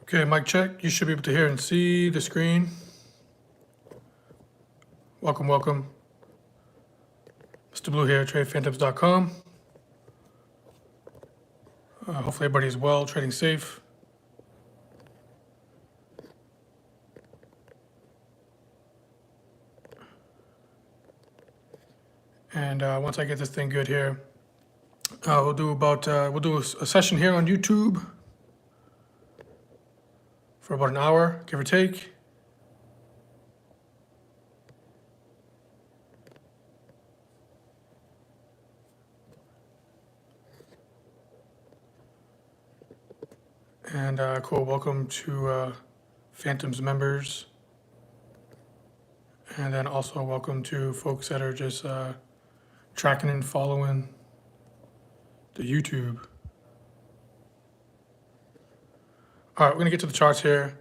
Okay, mic check. You should be able to hear and see the screen. Welcome, welcome. Mr. Blue here, TradePhantoms.com. Hopefully everybody's well, trading safe. And once I get this thing good here, we'll do a session here on YouTube for about an hour, give or take. And cool, welcome to Phantoms members. And then also welcome to folks that are just tracking and following the YouTube. All right, we're gonna get to the charts here.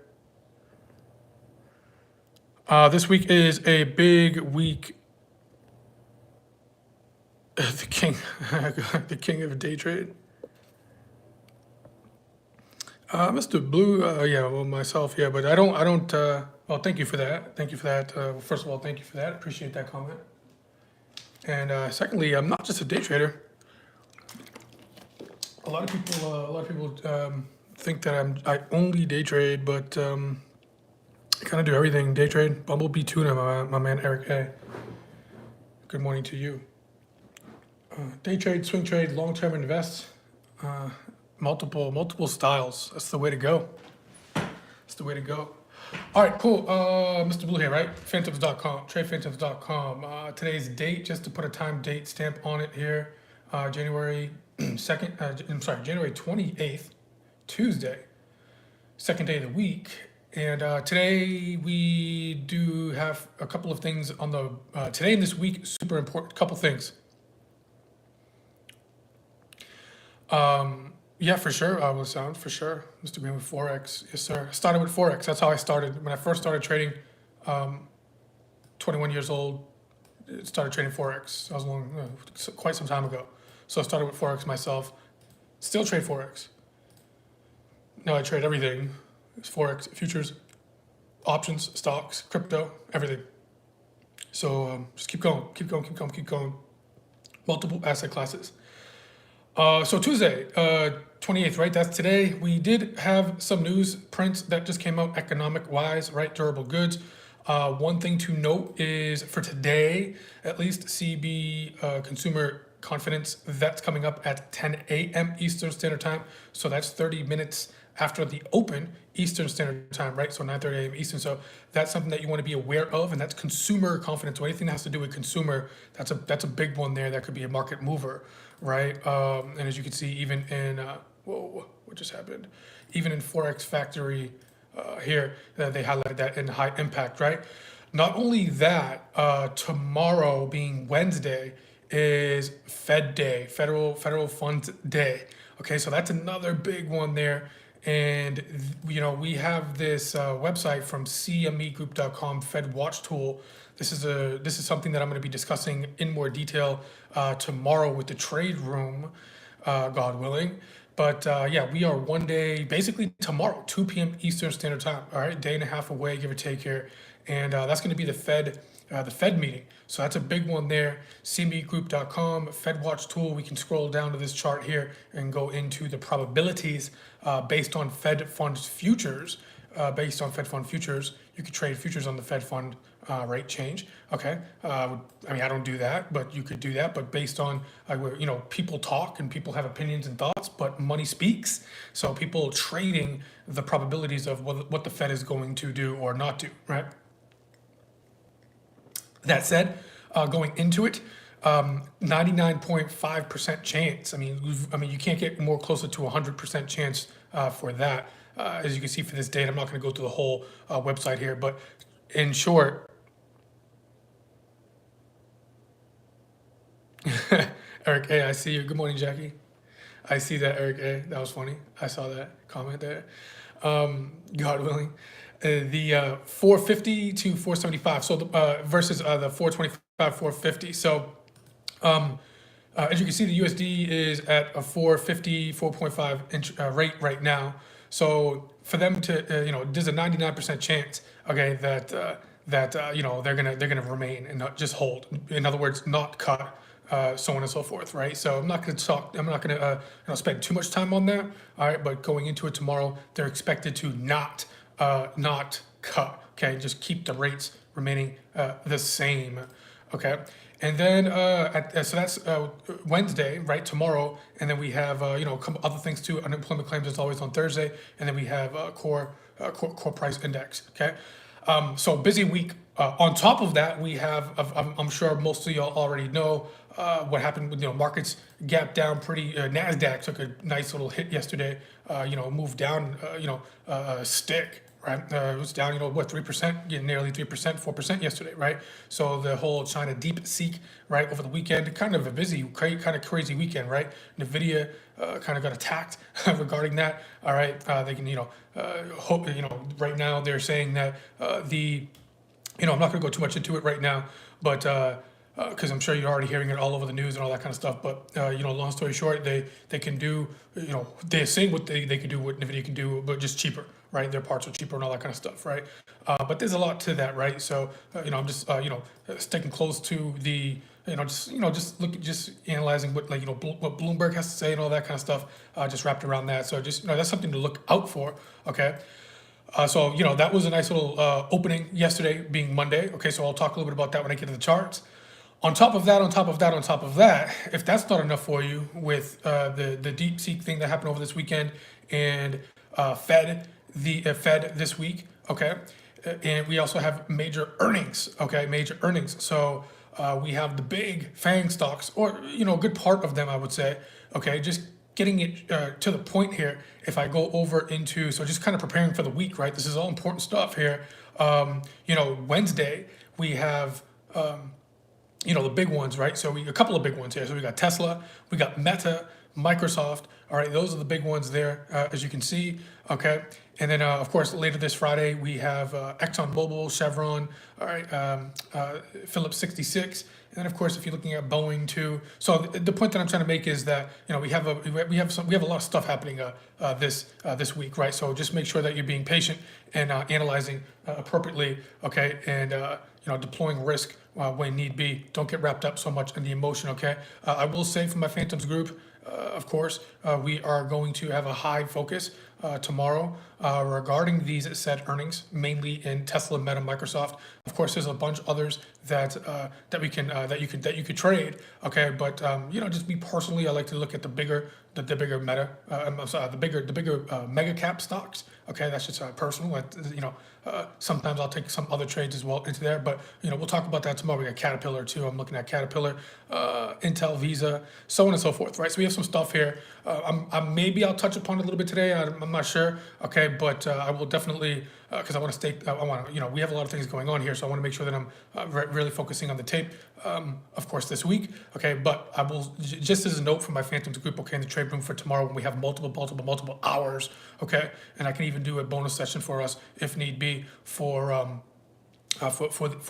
This week is a big week. The king, the king of day trade. Mr. Blue, yeah, well, myself, yeah, but I don't, well, thank you for that. Thank you for that. First of all, thank you for that. Appreciate that comment. And secondly, I'm not just a day trader. A lot of people think that I only day trade, but I kind of do everything. Day trade, Bumblebee Tuna, my man Eric A. Good morning to you. Day trade, swing trade, long-term invest. Multiple styles. That's the way to go. That's the way to go. All right, cool. Mr. Blue here, right? Phantoms.com, TradePhantoms.com. Today's date, just to put a time date stamp on it here, January 2nd, I'm sorry, January 28th, Tuesday, second day of the week. And today we do have a couple of things on the, today and this week, super important, couple things. Yeah, for sure. Will sound for sure. Mr. Green with Forex. Yes, sir. Started with Forex. That's how I started. When I first started trading, 21 years old, started trading Forex. I was quite some time ago. So I started with Forex myself. Still trade Forex. Now I trade everything. It's Forex, futures, options, stocks, crypto, everything. So just keep going, keep going, keep going, keep going. Multiple asset classes. So Tuesday, 28th, right? That's today. We did have some news prints that just came out economic-wise, right? Durable goods. One thing to note is for today, at least CB consumer confidence, that's coming up at 10 a.m. Eastern Standard Time. So that's 30 minutes after the open Eastern Standard Time, right? So 9:30 a.m. Eastern. So that's something that you want to be aware of, and that's consumer confidence. So anything that has to do with consumer, that's a big one there. That could be a market mover, right? And as you can see, even in whoa, what just happened? Even in Forex Factory here, they highlighted that in high impact, right? Not only that, tomorrow being Wednesday is Fed Day, Federal Funds Day. Okay, so that's another big one there. And you know, we have this website from cmegroup.com, Fed Watch Tool. This is something that I'm going to be discussing in more detail tomorrow with the trade room, God willing. But yeah, we are one day, basically tomorrow, 2 p.m. Eastern Standard Time. All right, day and a half away, give or take here, and that's going to be the Fed meeting. So that's a big one there. cmegroup.com, Fed Watch Tool. We can scroll down to this chart here and go into the probabilities based on Fed funds futures. Based on Fed fund futures, you could trade futures on the Fed fund rate change. Okay, I mean, I don't do that, but you could do that. But based on where, you know, people talk and people have opinions and thoughts, but money speaks. So people trading the probabilities of what the Fed is going to do or not do, right? That said, going into it, 99.5% chance. I mean, you can't get more closer to 100% chance for that. As you can see for this date, I'm not going to go through the whole website here, but in short, Eric A, I see you. Good morning, Jackie. I see that, Eric A. That was funny. I saw that comment there. God willing. The 450 to 475, so versus the 425, 450. So as you can see, the USD is at a 450, 4.5 inch rate right now. So for them to, there's a 99% chance, okay, that they're gonna remain and not just hold. In other words, not cut, so on and so forth, right? So I'm not going to talk. I'm not going to spend too much time on that. All right, but going into it tomorrow, they're expected to not cut. Okay, just keep the rates remaining the same. Okay, and then so that's Wednesday, right? Tomorrow, and then we have a couple other things too. Unemployment claims is always on Thursday, and then we have core price index. Okay. So busy week. On top of that, we have, I'm sure most of y'all already know what happened with, markets gapped down pretty, NASDAQ took a nice little hit yesterday, moved down, a stick, right? It was down, 3%, nearly 3%, 4% yesterday, right? So the whole China deep seek, right, over the weekend, kind of a busy, kind of crazy weekend, right? NVIDIA kind of got attacked regarding that. All right, they can, hope, right now they're saying that I'm not going to go too much into it right now, but because I'm sure you're already hearing it all over the news and all that kind of stuff. But long story short, they can do, they're saying what they can do, what NVIDIA can do, but just cheaper, right? Their parts are cheaper and all that kind of stuff, right? But there's a lot to that, right? So I'm just sticking close to the just analyzing what what Bloomberg has to say and all that kind of stuff, just wrapped around that. So just that's something to look out for, okay? So that was a nice little opening yesterday, being Monday. Okay, so I'll talk a little bit about that when I get to the charts. On top of that, if that's not enough for you with the deep seek thing that happened over this weekend and Fed this week, okay, and we also have major earnings, okay, major earnings. So we have the big FANG stocks, or a good part of them, I would say, okay, just getting it to the point here. If I go over into, so just kind of preparing for the week, right? This is all important stuff here. Wednesday we have the big ones, right? So a couple of big ones here. So we got Tesla, we got Meta, Microsoft. All right, those are the big ones there, as you can see. Okay, and then of course later this Friday we have ExxonMobil, Chevron. All right, Phillips 66, and then of course if you're looking at Boeing too. So the point that I'm trying to make is that we have a lot of stuff happening this week, right? So just make sure that you're being patient and analyzing appropriately. Okay, and deploying risk when need be. Don't get wrapped up so much in the emotion, okay? I will say for my Phantoms group, of course, we are going to have a high focus tomorrow regarding these said earnings, mainly in Tesla, Meta, Microsoft. Of course, there's a bunch of others that we can that you could trade, okay? But just me personally, I like to look at the bigger meta, I'm sorry, the bigger mega cap stocks. Okay, that's just personal. Sometimes I'll take some other trades as well into there, but we'll talk about that tomorrow. We got Caterpillar too. I'm looking at Caterpillar, Intel, Visa, so on and so forth, right? So we have some stuff here. Maybe I'll touch upon it a little bit today. I'm not sure. Okay, but I will definitely because I want to stay. I want to. We have a lot of things going on here, so I want to make sure that I'm really focusing on the tape. Of course, this week. Okay, but I will just as a note for my Phantoms group. Okay, in the trade room for tomorrow when we have multiple hours. Okay, and I can even do a bonus session for us if need be for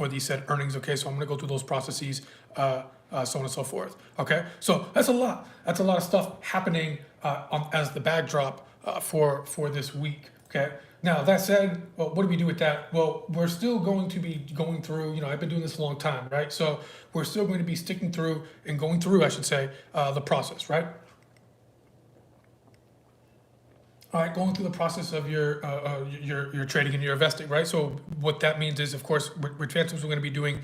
these said earnings. Okay, so I'm gonna go through those processes, so on and so forth. Okay, so that's a lot. That's a lot of stuff happening as the backdrop for this week. Okay. Now that said, well, what do we do with that? Well, we're still going to be going through. I've been doing this a long time, right? So we're still going to be sticking through and going through, I should say, the process, right? All right, going through the process of your trading and your investing, right? So what that means is, of course, with Phantoms, we're going to be doing,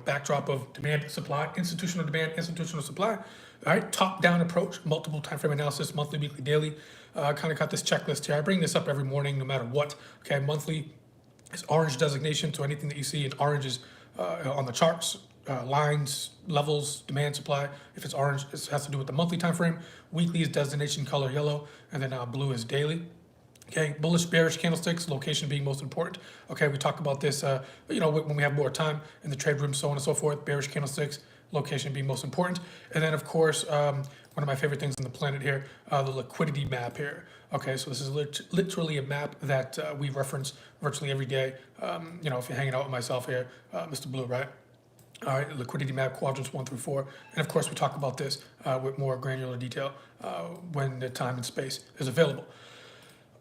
backdrop of demand, supply, institutional demand, institutional supply. All right, top-down approach, multiple time frame analysis, monthly, weekly, daily. Kind of got this checklist here. I bring this up every morning, no matter what. Okay, monthly is orange designation, so anything that you see in orange is on the charts. Lines, levels, demand, supply. If it's orange, it has to do with the monthly time frame. Weekly is designation color yellow, and then blue is daily. Okay, bullish, bearish candlesticks, location being most important. Okay, we talk about this, when we have more time in the trade room, so on and so forth. Bearish candlesticks, location being most important. And then, of course, one of my favorite things on the planet here, the liquidity map here. Okay, so this is literally a map that we reference virtually every day. If you're hanging out with myself here, Mr. Blue, right? All right, liquidity map, quadrants 1 through 4. And of course, we talk about this with more granular detail when the time and space is available.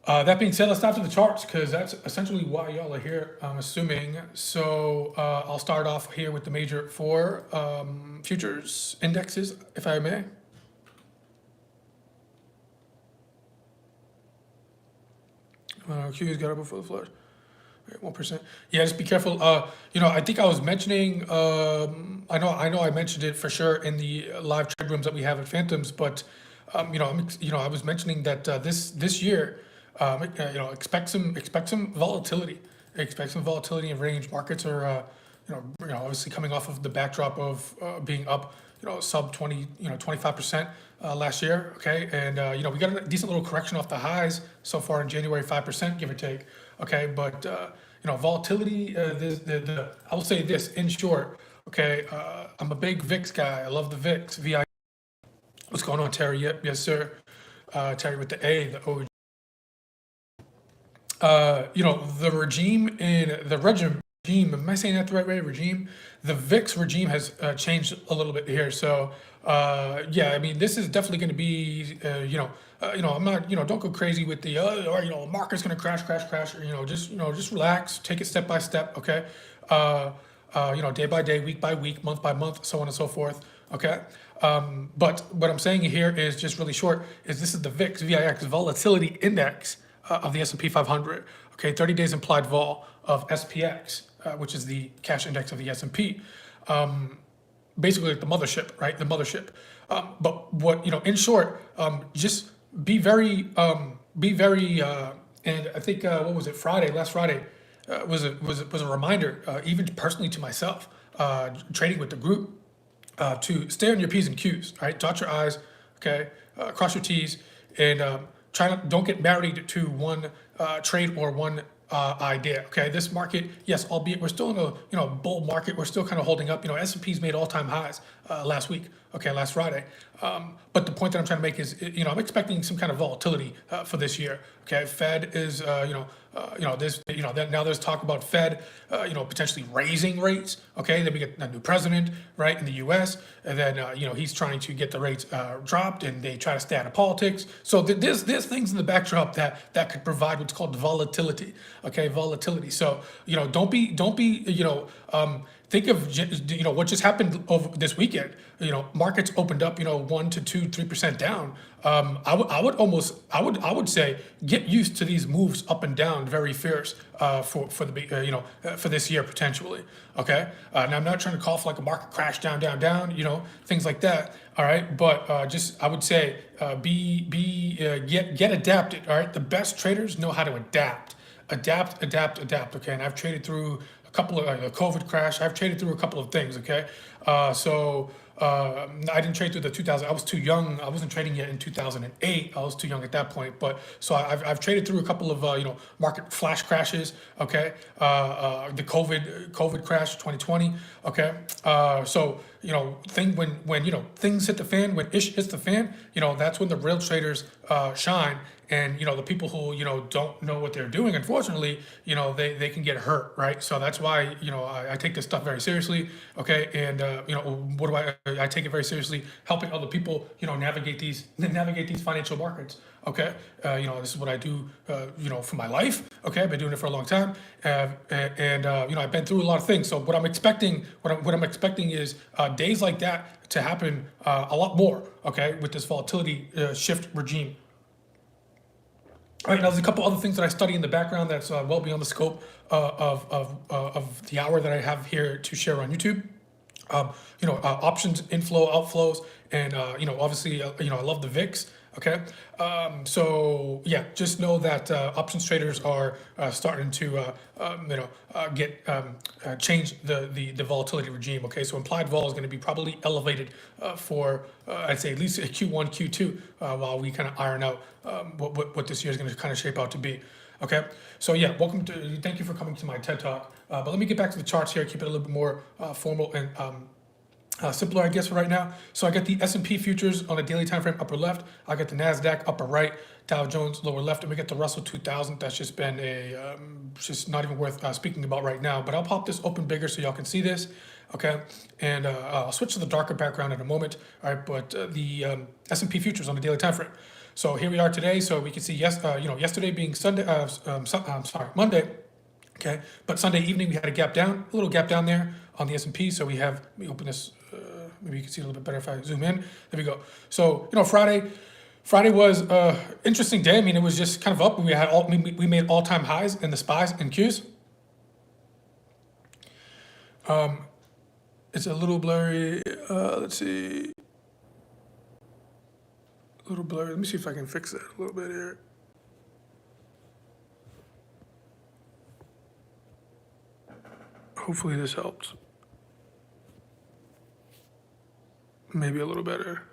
That being said, let's dive to the charts because that's essentially why y'all are here, I'm assuming. So I'll start off here with the major four futures indexes, if I may. Q's got up before the flush. 1%. Yeah, just be careful. I think I was mentioning. I know, I mentioned it for sure in the live trade rooms that we have at Phantoms. But I was mentioning that this year, expect some volatility. Expect some volatility in range. Markets are, obviously coming off of the backdrop of being up, sub 25% last year. Okay, and we got a decent little correction off the highs so far in January, 5%, give or take. Okay, but volatility. I will say this in short. Okay, I'm a big VIX guy. I love the VIX. VI. What's going on, Terry? Yep, yes, sir. Terry with the A, the O. The regime in the regime. Am I saying that the right way? Regime. The VIX regime has changed a little bit here. So yeah, I mean, this is definitely going to be. I'm not. Don't go crazy with the. Market's going to crash. Or, just relax. Take it step by step. Okay. Day by day, week by week, month by month, so on and so forth. Okay. But what I'm saying here is just really short. Is this is the VIX volatility index of the S&P 500. Okay, 30 days implied vol of SPX, which is the cash index of the S&P. Basically, like the mothership, right? The mothership. But what in short, just be very, and I think what was it? Last Friday, was a reminder, even personally to myself, trading with the group, to stay on your P's and Q's, right? Dot your I's, okay, cross your T's, and don't get married to one trade or one idea. Okay, this market, yes, albeit we're still in a bull market, we're still kind of holding up. S&P's made all-time highs last week. Okay, last Friday. But the point that I'm trying to make is, I'm expecting some kind of volatility for this year. Okay, Fed is, now there's talk about Fed, potentially raising rates. Okay, then we get a new president, right, in the U.S., and then he's trying to get the rates dropped, and they try to stay out of politics. So there's things in the backdrop that could provide what's called volatility. Okay, volatility. So don't be think of what just happened over this weekend. Markets opened up 1 to 2, 3% down. I would say get used to these moves up and down, very fierce for this year potentially. Okay, now I'm not trying to call for like a market crash down, things like that. All right, but I would say get adapted. All right, the best traders know how to adapt. Okay, and I've traded through a couple of a COVID crash. I've traded through a couple of things. Okay, I didn't trade through the 2000. I was too young. I wasn't trading yet in 2008. I was too young at that point. But so I've traded through a couple of market flash crashes. Okay, the COVID crash 2020. Okay, when things hit the fan, when ish hits the fan, that's when the real traders shine. And the people who don't know what they're doing, unfortunately, they can get hurt, right? So that's why I take this stuff very seriously, okay? And what do I take it very seriously, helping other people navigate these financial markets, okay? This is what I do for my life, okay? I've been doing it for a long time, and I've been through a lot of things. So what I'm expecting is days like that to happen a lot more, okay, with this volatility shift regime. All right, now there's a couple other things that I study in the background that's well beyond the scope of the hour that I have here to share on YouTube. Options, inflow, outflows, and obviously, I love the VIX. Okay, so yeah, just know that options traders are starting to change the volatility regime. Okay, so implied vol is going to be probably elevated for I'd say at least Q1, Q2 while we kind of iron out what this year is going to kind of shape out to be. Okay, so yeah, thank you for coming to my TED Talk. But let me get back to the charts here, keep it a little bit more formal and simpler, I guess, for right now. So I got the S&P futures on a daily time frame upper left. I got the NASDAQ upper right, Dow Jones lower left, and we get the Russell 2000. That's just been just not even worth speaking about right now. But I'll pop this open bigger so y'all can see this. Okay, and I'll switch to the darker background in a moment. All right, but the S&P futures on the daily time frame. So here we are today. So we can see yesterday being Sunday, Monday. Okay, but Sunday evening we had a gap down, a little gap down there on the S&P. So let me open this. Maybe you can see a little bit better if I zoom in. There we go. So Friday was interesting day. I mean, it was just kind of up. We made all-time highs in the SPYs and Qs. It's a little blurry. Let's see. A little blurry. Let me see if I can fix that a little bit here. Hopefully this helps. Maybe a little better.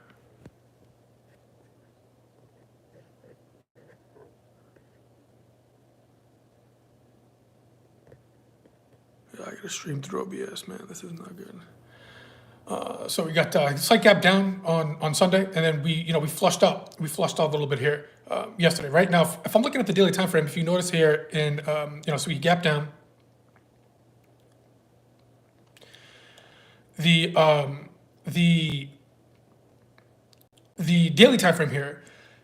Yeah, I gotta stream through OBS, man. This is not good. So we got a slight gap down on Sunday, and then we flushed out. We flushed out a little bit here yesterday. Right now, if I'm looking at the daily time frame, if you notice here, so we gap down. The daily time frame here,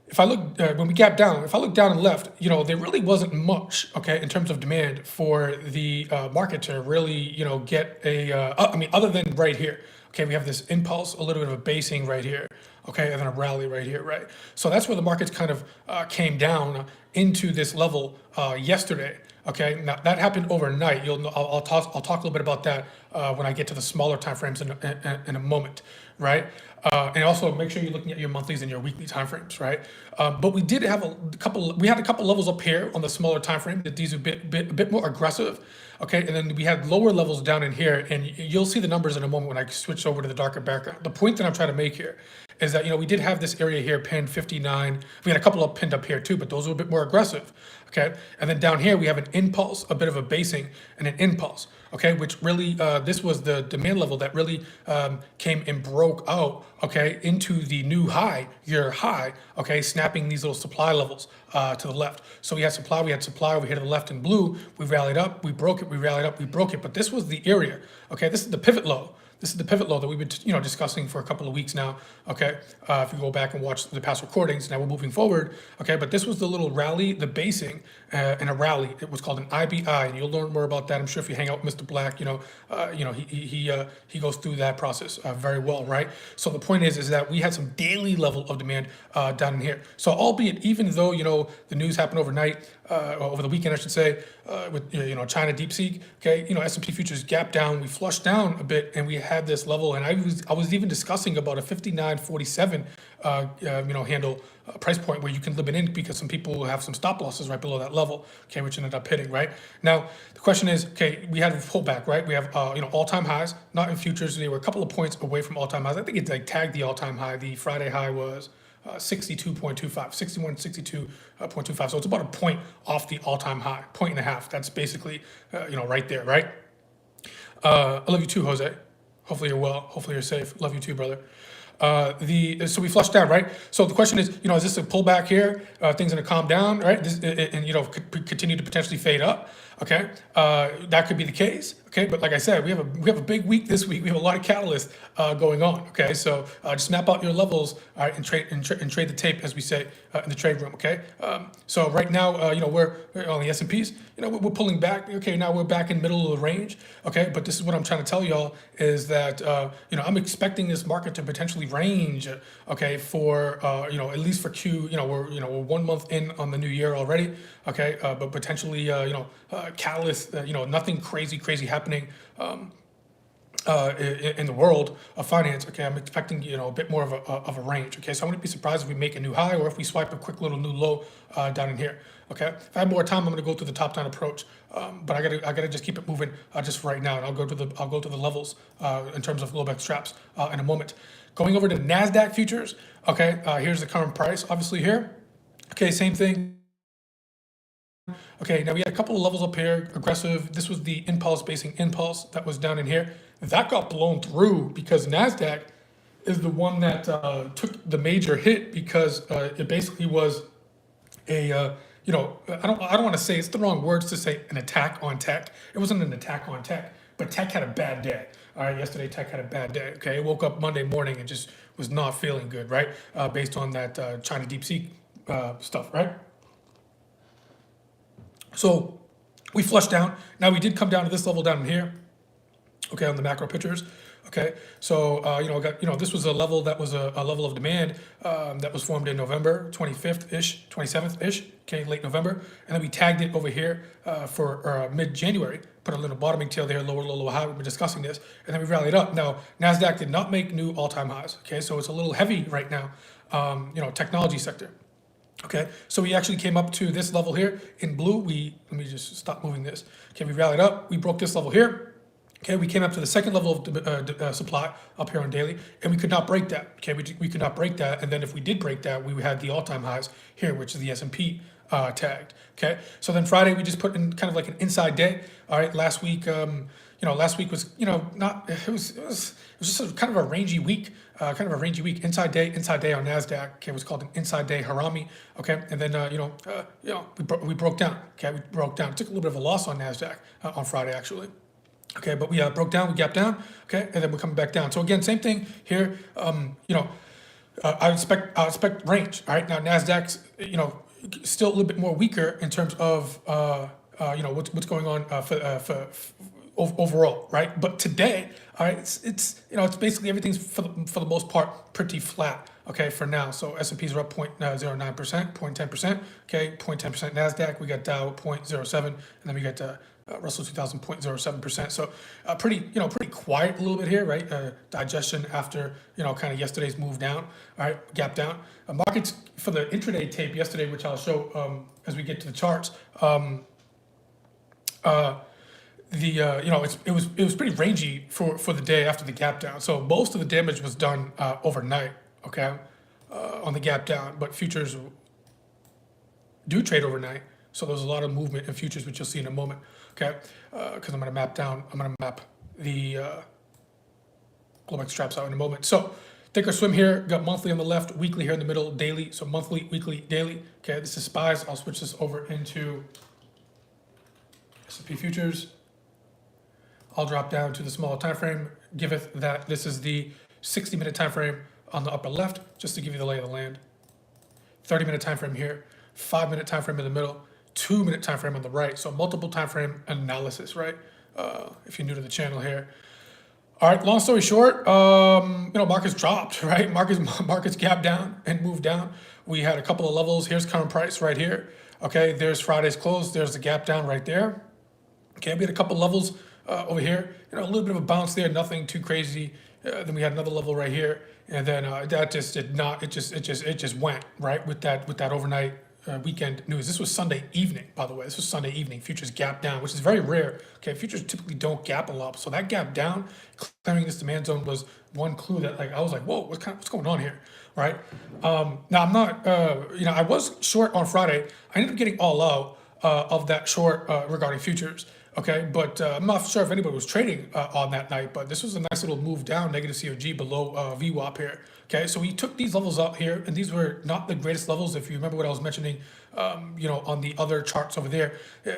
if I look when we gap down, if I look down and left, there really wasn't much, okay, in terms of demand for the market to really, get other than right here. Okay, we have this impulse, a little bit of a basing right here, okay, and then a rally right here, right? So that's where the markets kind of came down into this level yesterday. Okay, now that happened overnight. I'll talk a little bit about that when I get to the smaller time frames in a moment, right? And also make sure you're looking at your monthlies and your weekly time frames, right? But we did have a couple levels up here on the smaller time frame that these are a bit more aggressive, okay? And then we had lower levels down in here, and you'll see the numbers in a moment when I switch over to the darker background. The point that I'm trying to make here is that we did have this area here pinned 59. We had a couple of pinned up here too, but those were a bit more aggressive, okay? And then down here we have an impulse, a bit of a basing, and an impulse, okay? Which really, this was the demand level that really came and broke out, okay, into the new high, year high, okay, snapping these little supply levels to the left. So we had supply over here to the left in blue. We rallied up, we broke it, we rallied up, we broke it. But this was the area, okay? This is the pivot low. This is the pivot low that we've been, discussing for a couple of weeks now. Okay, if you go back and watch the past recordings, now we're moving forward. Okay, but this was the little rally, the basing, and a rally. It was called an IBI, and you'll learn more about that. I'm sure if you hang out with Mr. Black, he goes through that process very well, right? So the point is that we had some daily level of demand down in here. So albeit, even though the news happened overnight, over the weekend, I should say, with China DeepSeek, okay, S&P futures gap down, we flushed down a bit, and we had this level, and I was even discussing about a 59.47 handle price point where you can limit in because some people will have some stop losses right below that level, okay, which ended up hitting, right? Now the question is, okay, we had a pullback, right? We have all-time highs, not in futures. They were a couple of points away from all-time highs. I think it tagged the all-time high. The Friday high was 62.25, 61.62.25. So it's about a point off the all-time high, point and a half. That's basically, right there, right? I love you too, Jose. Hopefully you're well. Hopefully you're safe. Love you too, brother. So we flushed down, right? So the question is, is this a pullback here? Things gonna calm down, right? Could continue to potentially fade up. Okay, that could be the case. Okay, but like I said, we have a big week this week. We have a lot of catalysts going on. Okay, so just map out your levels, all right, and trade the tape, as we say in the trade room. Okay, so right now, we're on the S&Ps. We're pulling back. Okay, now we're back in middle of the range. Okay, but this is what I'm trying to tell y'all is that I'm expecting this market to potentially range. Okay, for at least for Q. We're 1 month in on the new year already. Okay, but potentially catalyst. Nothing crazy happening in the world of finance. Okay, I'm expecting a bit more of a range. Okay, so I wouldn't be surprised if we make a new high or if we swipe a quick little new low down in here. Okay, if I have more time, I'm going to go through the top down approach, but I gotta just keep it moving just for right now, and I'll go to the levels in terms of Globex traps in a moment. Going over to Nasdaq futures. Okay, here's the current price, obviously here. Okay, same thing. Okay, now we had a couple of levels up here, aggressive. This was the impulse basing impulse that was down in here. That got blown through because NASDAQ is the one that took the major hit because it basically was a, I don't want to say, it's the wrong words to say an attack on tech. It wasn't an attack on tech, but tech had a bad day. All right, yesterday tech had a bad day. Okay, it woke up Monday morning and just was not feeling good, right? Based on that China DeepSeek stuff, right? So we flushed down. Now we did come down to this level down here, okay, on the macro pictures. Okay, so this was a level that was a level of demand that was formed in November 25th ish, 27th ish, okay, late November, and then we tagged it over here for mid-January. Put a little bottoming tail there, lower low, lower high. We've been discussing this, and then we rallied up. Now Nasdaq did not make new all-time highs. Okay, so it's a little heavy right now. Technology sector. Okay, so we actually came up to this level here in blue. Let me just stop moving this. Okay, we rallied up. We broke this level here. Okay, we came up to the second level of supply up here on daily, and we could not break that. Okay, we could not break that, and then if we did break that, we had the all-time highs here, which is the S&P tagged. Okay, so then Friday we just put in kind of like an inside day. All right, last week, last week was not it was just a kind of a rangy week, inside day on Nasdaq. Okay, it was called an inside day harami. Okay, and then we broke down. Okay, we broke down. Took a little bit of a loss on Nasdaq on Friday actually. Okay, but we broke down, we gapped down, okay, and then we're coming back down. So again, same thing here. I expect range. All right, now Nasdaq's still a little bit more weaker in terms of what's going on for overall, right? But today, all right, it's basically everything's for the most part pretty flat. Okay, for now. So S&Ps are up 0.09%, 0.10%. Okay, 0.10% Nasdaq. We got Dow 0.07, and then we got Russell 2000 0.07%. So pretty quiet a little bit here, right? Digestion after kind of yesterday's move down. All right, gap down. Markets for the intraday tape yesterday, which I'll show as we get to the charts. It was pretty rangy for the day after the gap down. So most of the damage was done overnight. Okay, on the gap down, but futures do trade overnight. So there's a lot of movement in futures, which you'll see in a moment. Okay, because I'm going to map the Globex straps out in a moment. So take our swim here. Got monthly on the left, weekly here in the middle, daily. So monthly, weekly, daily. Okay, this is SPYs. I'll switch this over into S&P futures. I'll drop down to the smaller time frame. Giveth that this is the 60-minute time frame on the upper left, just to give you the lay of the land. 30-minute time frame here, 5-minute time frame in the middle, 2-minute time frame on the right. So multiple time frame analysis, right? If you're new to the channel here. All right, long story short, markets dropped, right? Markets gapped down and moved down. We had a couple of levels. Here's current price right here. Okay, there's Friday's close. There's the gap down right there. Okay, we had a couple of levels over here. A little bit of a bounce there, nothing too crazy. Then we had another level right here, and then that just did not. It just went right with that overnight weekend news. This was Sunday evening, by the way. This was Sunday evening. Futures gap down, which is very rare. Okay, futures typically don't gap a lot, so that gap down, clearing this demand zone was one clue that I was like, whoa, what's going on here, right? Now I'm not, I was short on Friday. I ended up getting all out of that short regarding futures. Okay, but I'm not sure if anybody was trading on that night, but this was a nice little move down, negative COG below VWAP here. Okay, so we took these levels up here, and these were not the greatest levels. If you remember what I was mentioning, on the other charts over there,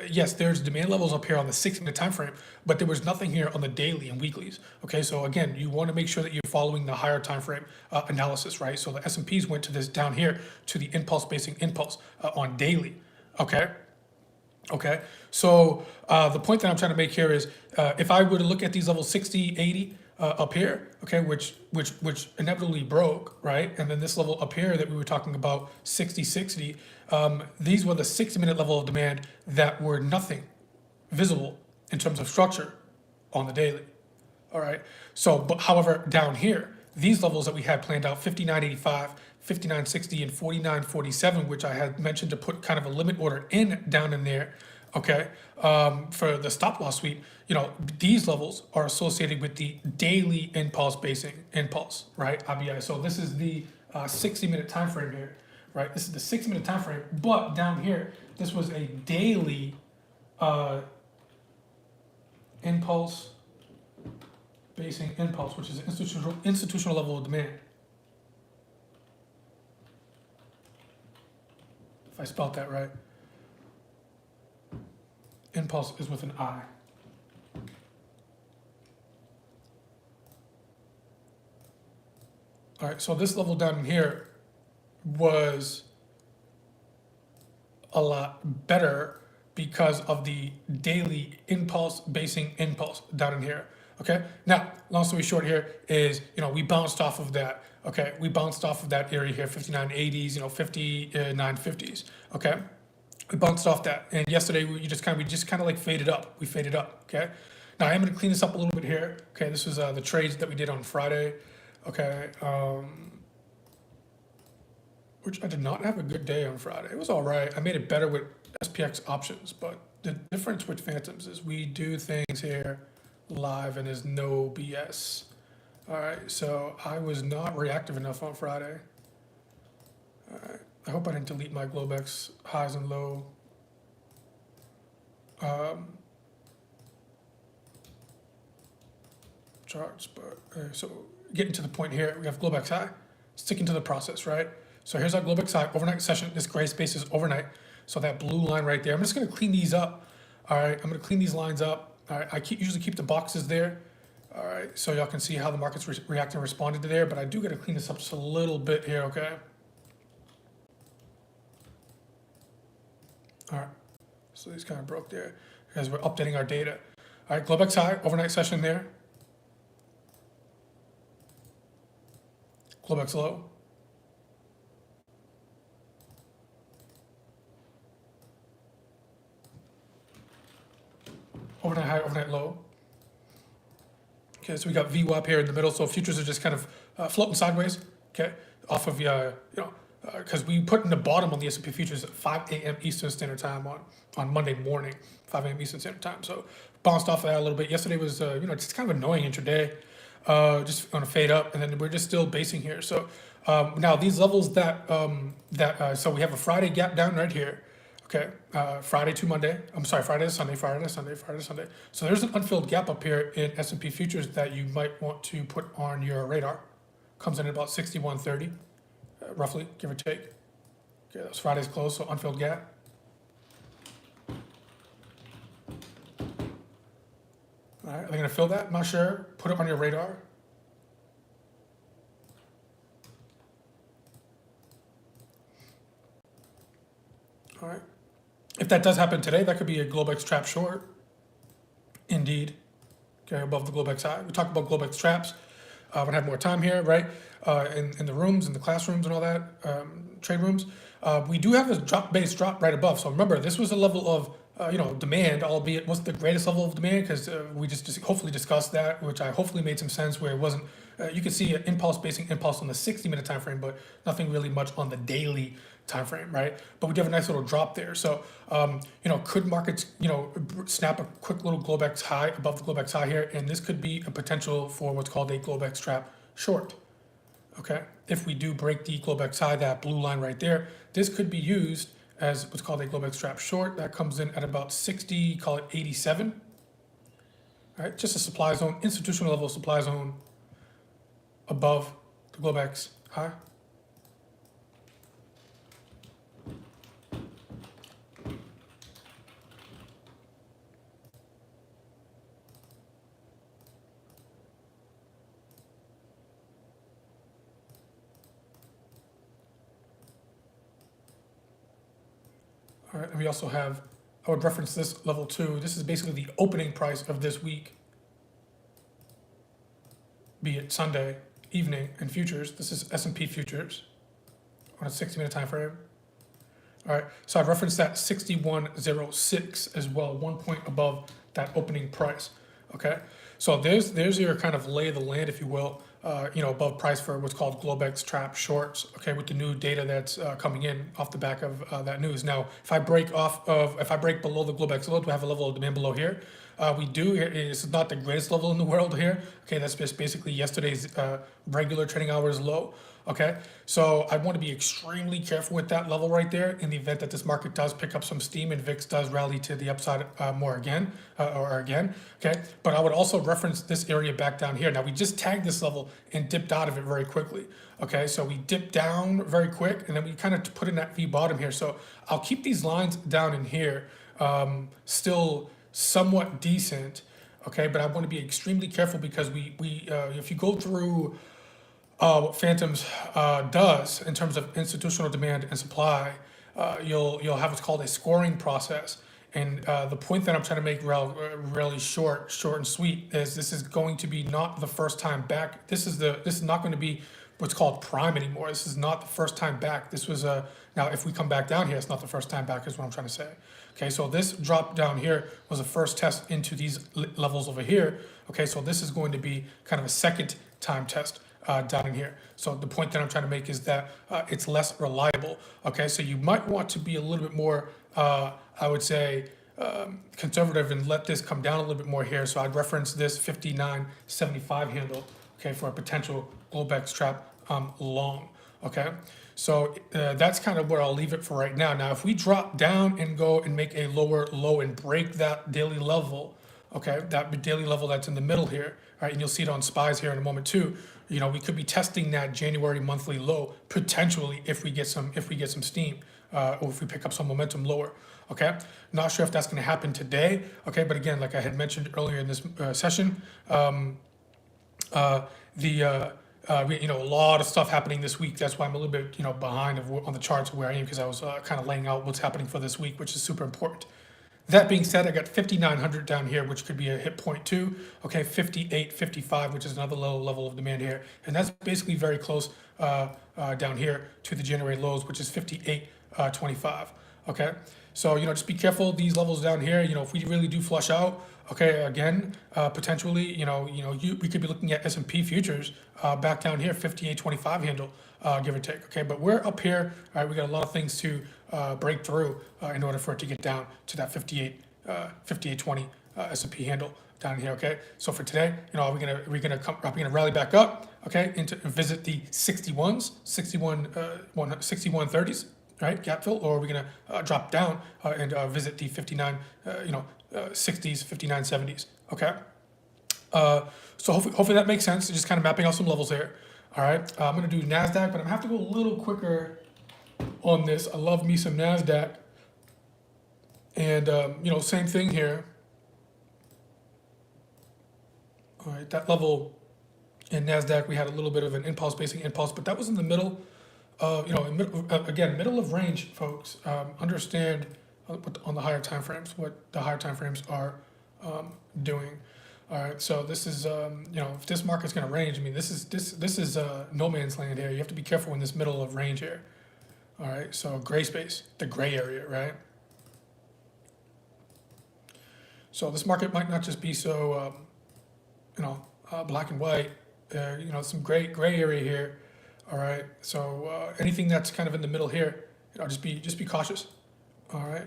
yes, there's demand levels up here on the 6-minute time frame, but there was nothing here on the daily and weeklies. Okay, so again, you want to make sure that you're following the higher time frame analysis, right? So the S&Ps went to this down here to the impulse basing impulse on daily. Okay, so the point that I'm trying to make here is if I were to look at these levels 60, 80 up here, okay, which inevitably broke, right? And then this level up here that we were talking about, 60, 60, these were the 60-minute level of demand that were nothing visible in terms of structure on the daily. All right, so but however, down here, these levels that we had planned out, 59.85, 59.60, and 49.47, which I had mentioned to put kind of a limit order down in there, okay, for the stop loss sweep, these levels are associated with the daily impulse basing impulse, right? IBI. So this is the 60-minute time frame here, right? This is the 60-minute time frame, but down here, this was a daily impulse basing impulse, which is an institutional level of demand. If I spelled that right. Impulse is with an I. All right, so this level down here was a lot better because of the daily impulse basing impulse down in here. Okay. Now, long story short here is, we bounced off of that. Okay. We bounced off of that area here, 59.80s, 59.50s. Okay. We bounced off that. And yesterday we just kind of like faded up. We faded up. Okay. Now I am going to clean this up a little bit here. Okay. This was the trades that we did on Friday. Okay. Which I did not have a good day on Friday. It was all right. I made it better with SPX options, but the difference with Phantoms is we do things here live and there's no BS. All right, so I was not reactive enough on Friday. All right, I hope I didn't delete my Globex highs and low. Charts, but so getting to the point here, we have Globex high, sticking to the process, right? So here's our Globex high overnight session. This gray space is overnight. So that blue line right there, I'm just gonna clean these up. All right, I'm gonna clean these lines up. All right, I usually keep the boxes there. All right, so y'all can see how the market's reacted and responded to there, but I do gotta clean this up just a little bit here, okay? All right, so these kind of broke there as we're updating our data. All right, Globex high, overnight session there. Globex low. Overnight high, overnight low. Okay, so we got VWAP here in the middle. So futures are just kind of floating sideways. Okay, off of because we put in the bottom on the S&P futures at 5 a.m. Eastern Standard Time on Monday morning, 5 a.m. Eastern Standard Time. So bounced off of that a little bit. Yesterday was just kind of annoying intraday, just going to fade up, and then we're just still basing here. So now these levels so we have a Friday gap down right here. Okay, Friday to Monday. I'm sorry, Friday to Sunday, Friday to Sunday, Friday to Sunday. So there's an unfilled gap up here in S&P futures that you might want to put on your radar. Comes in at about 61.30, roughly, give or take. Okay, that was Friday's close, so unfilled gap. All right, are they gonna fill that? I'm not sure. Put it on your radar. All right. If that does happen today, that could be a Globex trap short. Indeed. Okay, above the Globex high. We talked about Globex traps. We're gonna have more time here, right? In the rooms, in the classrooms and all that, trade rooms. We do have a base drop right above. So remember, this was a level of demand, albeit wasn't the greatest level of demand because we just hopefully discussed that, which I hopefully made some sense where it wasn't. You can see an impulse on the 60-minute time frame, but nothing really much on the daily time frame, right? But we do have a nice little drop there. So, could markets, snap a quick little Globex high above the Globex high here, and this could be a potential for what's called a Globex trap short. Okay, if we do break the Globex high, that blue line right there, this could be used as what's called a Globex trap short. That comes in at about 60, call it 87. All right, just a supply zone, institutional level supply zone above the Globex high. All right, and we also have, I would reference this level too. This is basically the opening price of this week, be it Sunday evening and futures. This is S&P futures on a 60-minute time frame. All right, so I've referenced that 61.06 as well, 1 point above that opening price. Okay, so there's your kind of lay of the land, if you will. Above price for what's called Globex trap shorts. Okay, with the new data that's coming in off the back of that news. Now, if I break below the Globex low, do I have a level of demand below here? We do. This is not the greatest level in the world here. Okay, that's just basically yesterday's regular trading hours low. Okay, so I want to be extremely careful with that level right there in the event that this market does pick up some steam and VIX does rally to the upside more again. Okay, but I would also reference this area back down here. Now we just tagged this level and dipped out of it very quickly. Okay, so we dipped down very quick and then we kind of put in that V bottom here. So I'll keep these lines down in here still somewhat decent. Okay, but I want to be extremely careful because if you go through what Phantoms does in terms of institutional demand and supply, you'll have what's called a scoring process. And the point that I'm trying to make really short and sweet is this is going to be not the first time back. This is not going to be what's called prime anymore. This is not the first time back. This was now if we come back down here, it's not the first time back is what I'm trying to say. Okay, so this drop down here was a first test into these levels over here. Okay, so this is going to be kind of a second time test down in here. So the point that I'm trying to make is that it's less reliable. Okay, so you might want to be a little bit more, I would say, conservative and let this come down a little bit more here. So I'd reference this 59.75 handle, okay, for a potential Globex trap long. Okay, so that's kind of where I'll leave it for right now. Now, if we drop down and go and make a lower low and break that daily level, okay, that daily level that's in the middle here, right, and you'll see it on SPYs here in a moment too. You know, we could be testing that January monthly low potentially if we get some steam or if we pick up some momentum lower. Okay, not sure if that's going to happen today. Okay, but again, like I had mentioned earlier in this session, you know, a lot of stuff happening this week. That's why I'm a little bit, you know, behind on the charts of where I am, because I was kind of laying out what's happening for this week, which is super important. That being said, I got 5,900 down here, which could be a hit point too. Okay, 58.55, which is another low level of demand here. And that's basically very close down here to the January lows, which is 58.25. Okay, so, you know, just be careful these levels down here. You know, if we really do flush out, okay, again, potentially, we could be looking at S&P futures back down here, 58.25 handle, give or take. Okay, but we're up here. All right, we got a lot of things to break through in order for it to get down to that 58.20 S&P handle down here. Okay, so for today, you know, are we gonna rally back up? Okay, into visit the 6130s. Right, gap fill, or are we gonna drop down and visit the 59, 60s, 59, 70s? Okay. So hopefully that makes sense. Just kind of mapping out some levels here. All right. I'm gonna do Nasdaq, but I'm gonna have to go a little quicker on this. I love me some Nasdaq, and same thing here. All right, that level in Nasdaq, we had a little bit of an impulse, basic impulse, but that was in the middle. Middle of range, folks. Understand on the higher time frames what the higher time frames are doing. All right, so this is if this market's going to range, I mean this is no man's land here. You have to be careful in this middle of range here. All right, so gray space, the gray area, right? So this market might not just be so black and white. Some gray area here. All right, so anything that's kind of in the middle here, just be cautious. All right.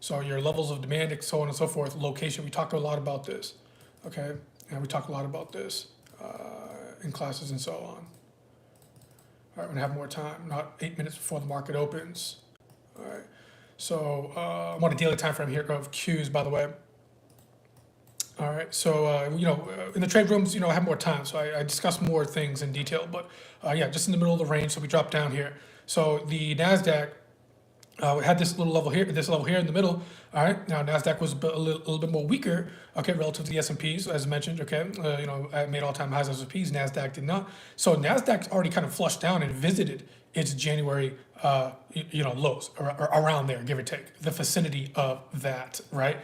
So your levels of demand, so on and so forth, location. We talked a lot about this. Okay, and we talk a lot about this in classes and so on. All right, we're gonna have more time. Not 8 minutes before the market opens. All right. So I'm on a daily time frame here of Qs, by the way. All right, so in the trade rooms, I have more time, so I discuss more things in detail. But just in the middle of the range, so we drop down here. So the Nasdaq we had this level here in the middle. All right, now Nasdaq was a little bit more weaker, okay, relative to the S&Ps, as mentioned. Okay, I made all-time highs as S&Ps. Nasdaq did not. So Nasdaq's already kind of flushed down and visited its January lows around there, give or take, the vicinity of that, right?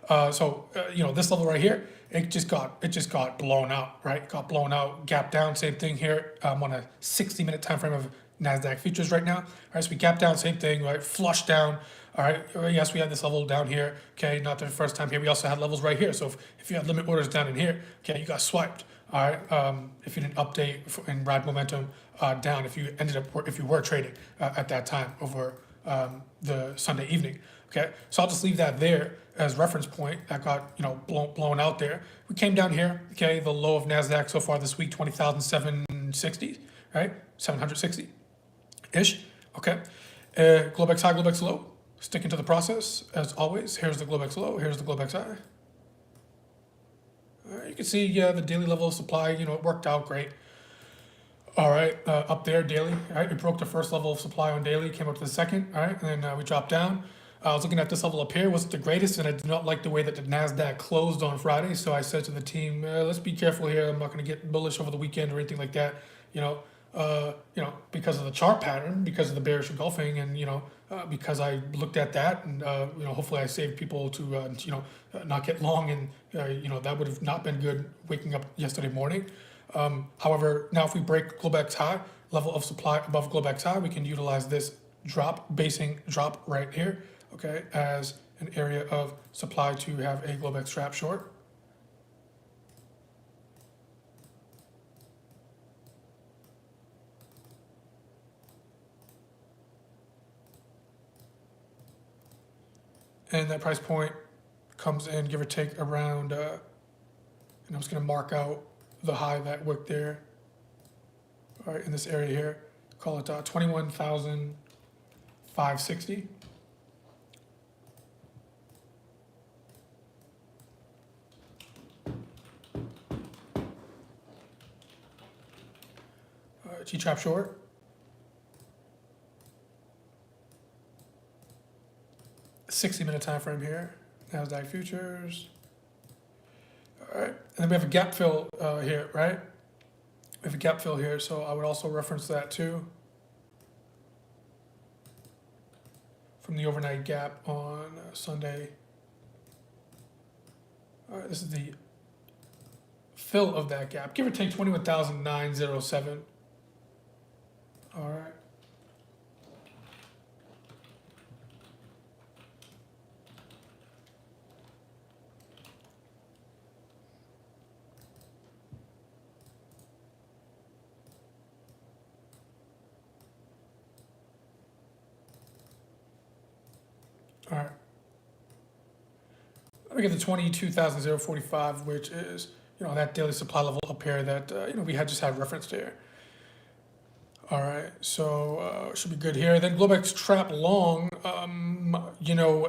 This level right here, it just got blown out, right? Got blown out, gap down, same thing here. I'm on a 60-minute time frame of Nasdaq futures right now. All right, so we gap down, same thing, right? Flush down. All right, yes, we had this level down here. Okay, not the first time here. We also had levels right here. So if you had limit orders down in here, okay, you got swiped. All right, if you didn't update and ride momentum down, if you were trading at that time over the Sunday evening. Okay, so I'll just leave that there as reference point. That got blown out there. We came down here. Okay, the low of Nasdaq so far this week, 20,760, right? 760 ish. Okay, Globex high, Globex low. Sticking to the process as always. Here's the Globex low. Here's the Globex high. You can see the daily level of supply. It worked out great. All right, up there daily. All right, we broke the first level of supply on daily. Came up to the second. All right, and then we dropped down. I was looking at this level up here, wasn't the greatest, and I did not like the way that the NASDAQ closed on Friday, so I said to the team, let's be careful here. I'm not going to get bullish over the weekend or anything like that. because of the chart pattern, because of the bearish engulfing, and because I looked at that, and hopefully I saved people to not get long, and that would have not been good waking up yesterday morning. However, now if we break Globex high, level of supply above Globex high, we can utilize this basing drop right here, okay, as an area of supply to have a Globex trap short. And that price point comes in, give or take, around, and I'm just going to mark out the high that worked there, all right, in this area here. Call it 21,560. T-trap short. $60-minute time frame here. Nasdaq futures. All right, and then we have a gap fill here, right? We have a gap fill here, so I would also reference that too. From the overnight gap on Sunday. All right, this is the fill of that gap. Give or take 21,907. All right. All right. Let me get the 22,045, which is that daily supply level up here that we had just had referenced here. All right, so should be good here. Then Globex trap long.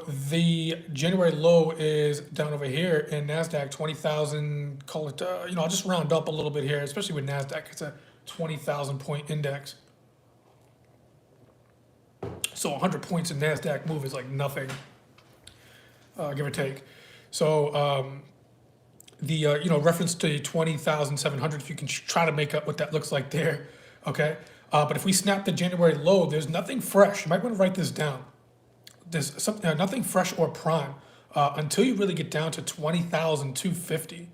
The January low is down over here in Nasdaq, 20,000. Call it. I'll just round up a little bit here, especially with Nasdaq. It's a 20,000 point index. So 100 points in Nasdaq move is like nothing, give or take. So the reference to 20,700, if you can try to make up what that looks like there, okay. But if we snap the January low, there's nothing fresh. You might want to write this down. There's nothing fresh or prime until you really get down to 20,250.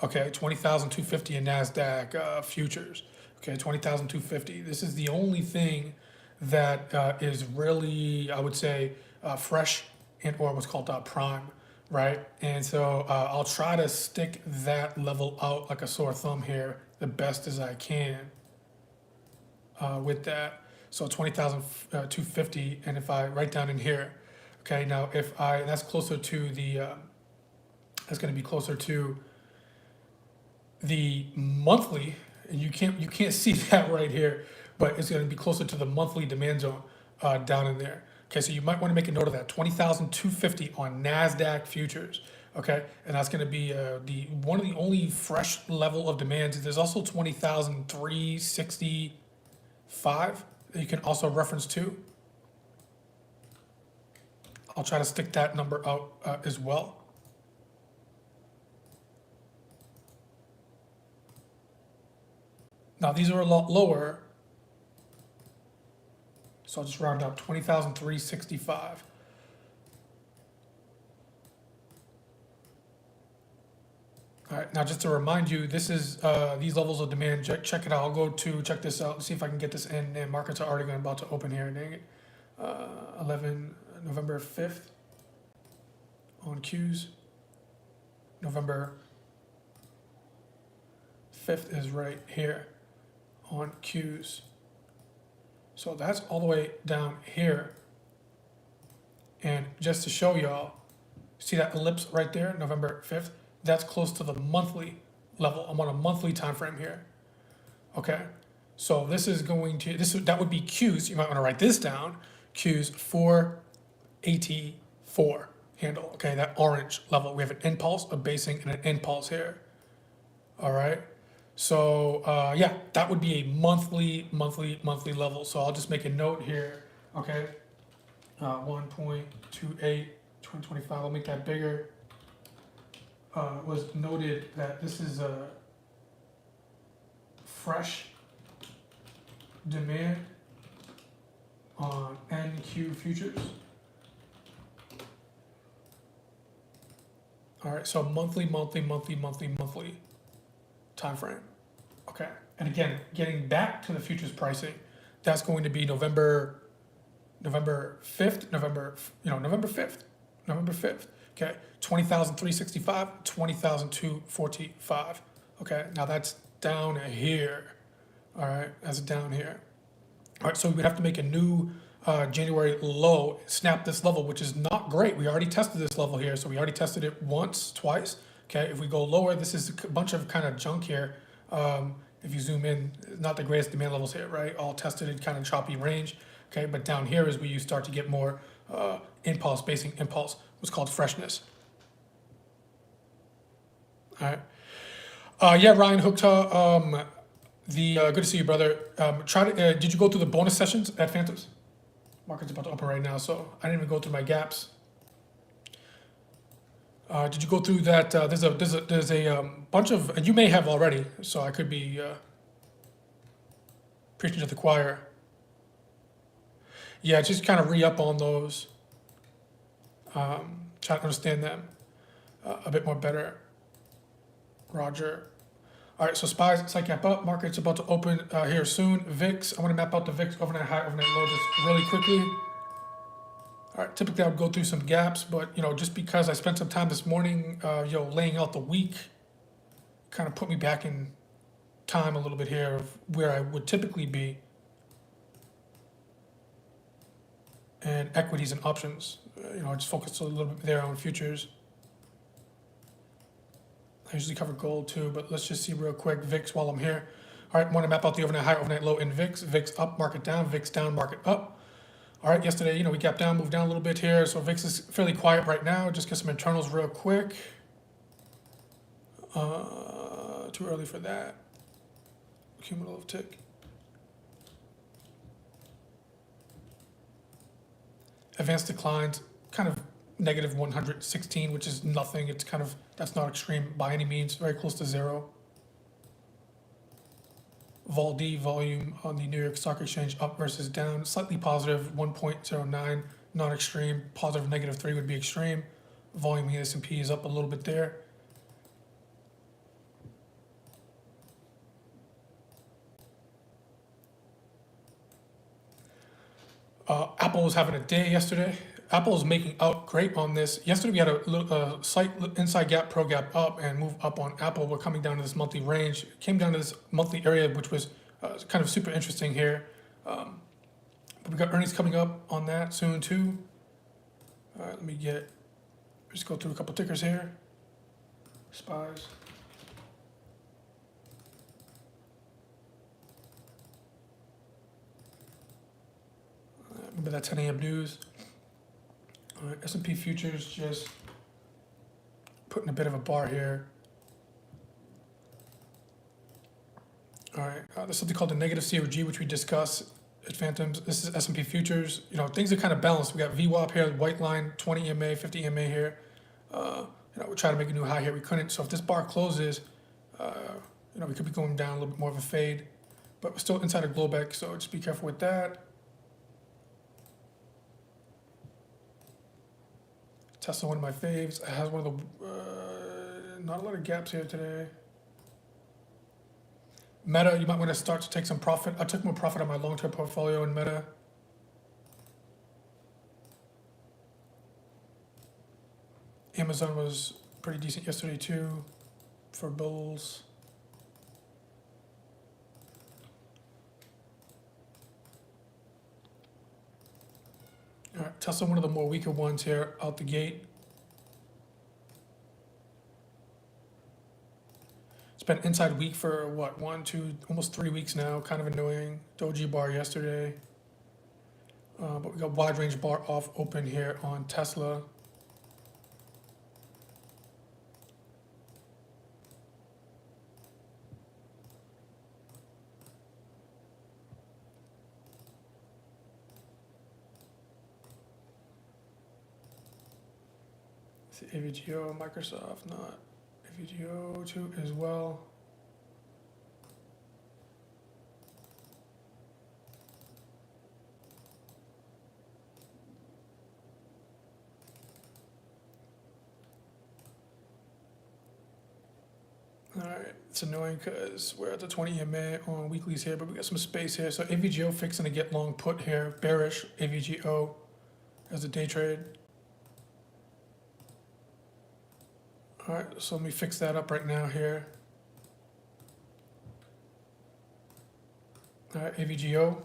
Okay, 20,250 in Nasdaq futures. Okay, 20,250. This is the only thing that is really, I would say, fresh and or what's called prime, right? And so I'll try to stick that level out like a sore thumb here the best as I can with that. So 20,250, and if I write down in here, okay, now that's closer to the, that's going to be closer to the monthly, and you can't see that right here, but it's going to be closer to the monthly demand zone down in there. Okay, so you might want to make a note of that, 20,250 on Nasdaq futures. Okay, and that's going to be one of the only fresh level of demands. There's also 20,365 that you can also reference to. I'll try to stick that number out as well. Now these are a lot lower, so I'll just round up 20,365. All right, now just to remind you, this is these levels of demand. Check it out. I'll go to check this out, see if I can get this in. And markets are already about to open here. Dang it. November 5th on Qs. November 5th is right here on Qs. So that's all the way down here. And just to show y'all, see that ellipse right there, November 5th? That's close to the monthly level. I'm on a monthly time frame here. Okay, so this is going to that would be Qs. You might want to write this down. Qs 484 handle. Okay, that orange level. We have an impulse, a basing, and an impulse here. All right. So yeah, that would be a monthly level. So I'll just make a note here. Okay, 1.28 2025. I'll make that bigger. Was noted that this is a fresh demand on NQ futures. All right, so monthly time frame. Okay, and again, getting back to the futures pricing, that's going to be November 5th, November 5th. Okay, 20,365, 20,245. Okay, now that's down here. All right, that's down here. All right, so we have to make a new January low, snap this level, which is not great. We already tested this level here, so we already tested it once, twice. Okay, if we go lower, this is a bunch of kind of junk here. If you zoom in, not the greatest demand levels here, right? All tested in kind of choppy range. Okay, but down here is where you start to get more impulse, basing impulse, what's called freshness. All right. Yeah, Ryan Hookta, good to see you, brother. Did you go through the bonus sessions at Phantoms? Market's about to open right now, so I didn't even go through my gaps. Did you go through that? There's a bunch of, and you may have already, so I could be preaching to the choir. Yeah, just kind of re-up on those. Try to understand them a bit more better. Roger. All right, so SPY's psych gap up. Market's about to open here soon. VIX, I want to map out the VIX overnight high, overnight low just really quickly. All right, typically I would go through some gaps, but just because I spent some time this morning, laying out the week, kind of put me back in time a little bit here of where I would typically be. And equities and options, I just focused a little bit there on futures. I usually cover gold too, but let's just see real quick VIX while I'm here. All right, want to map out the overnight high, overnight low in VIX. VIX up, market down, VIX down, market up. All right, yesterday, we gapped down, moved down a little bit here. So VIX is fairly quiet right now. Just get some internals real quick. Too early for that. Cumulative tick. Advanced declines, kind of negative 116, which is nothing. It's kind of, that's not extreme by any means, very close to zero. Vol D volume on the New York Stock Exchange up versus down, slightly positive 1.09, not extreme. Positive -3 would be extreme. Volume in the S&P is up a little bit there. Apple was having a day yesterday. Apple is making out great on this. Yesterday we had a slight inside gap, pro gap up, and move up on Apple. We're coming down to this monthly range. Came down to this monthly area, which was kind of super interesting here. But we got earnings coming up on that soon too. All right, just go through a couple tickers here. SPYs. Remember that 10 a.m. news. All right, S&P futures just putting a bit of a bar here. All right, there's something called the negative COG, which we discussed at Phantoms. This is S&P futures. Things are kind of balanced. We got VWAP here, white line, 20 EMA, 50 EMA here. We're trying to make a new high here. We couldn't. So if this bar closes, we could be going down a little bit more of a fade, but we're still inside of Globex, so just be careful with that. Tesla, one of my faves. It has one of the, not a lot of gaps here today. Meta, you might want to start to take some profit. I took more profit on my long-term portfolio in Meta. Amazon was pretty decent yesterday too for bulls. All right, Tesla, one of the more weaker ones here out the gate. It's been inside weak for what, 1, 2, almost 3 weeks now. Kind of annoying. Doji bar yesterday. But we got wide range bar off open here on Tesla. AVGO, Microsoft, not AVGO too as well. It's annoying because we're at the 20 EMA on weeklies here, but we got some space here. So AVGO fixing to get long put here, bearish AVGO as a day trade. All right, so let me fix that up right now here. All right, AVGO,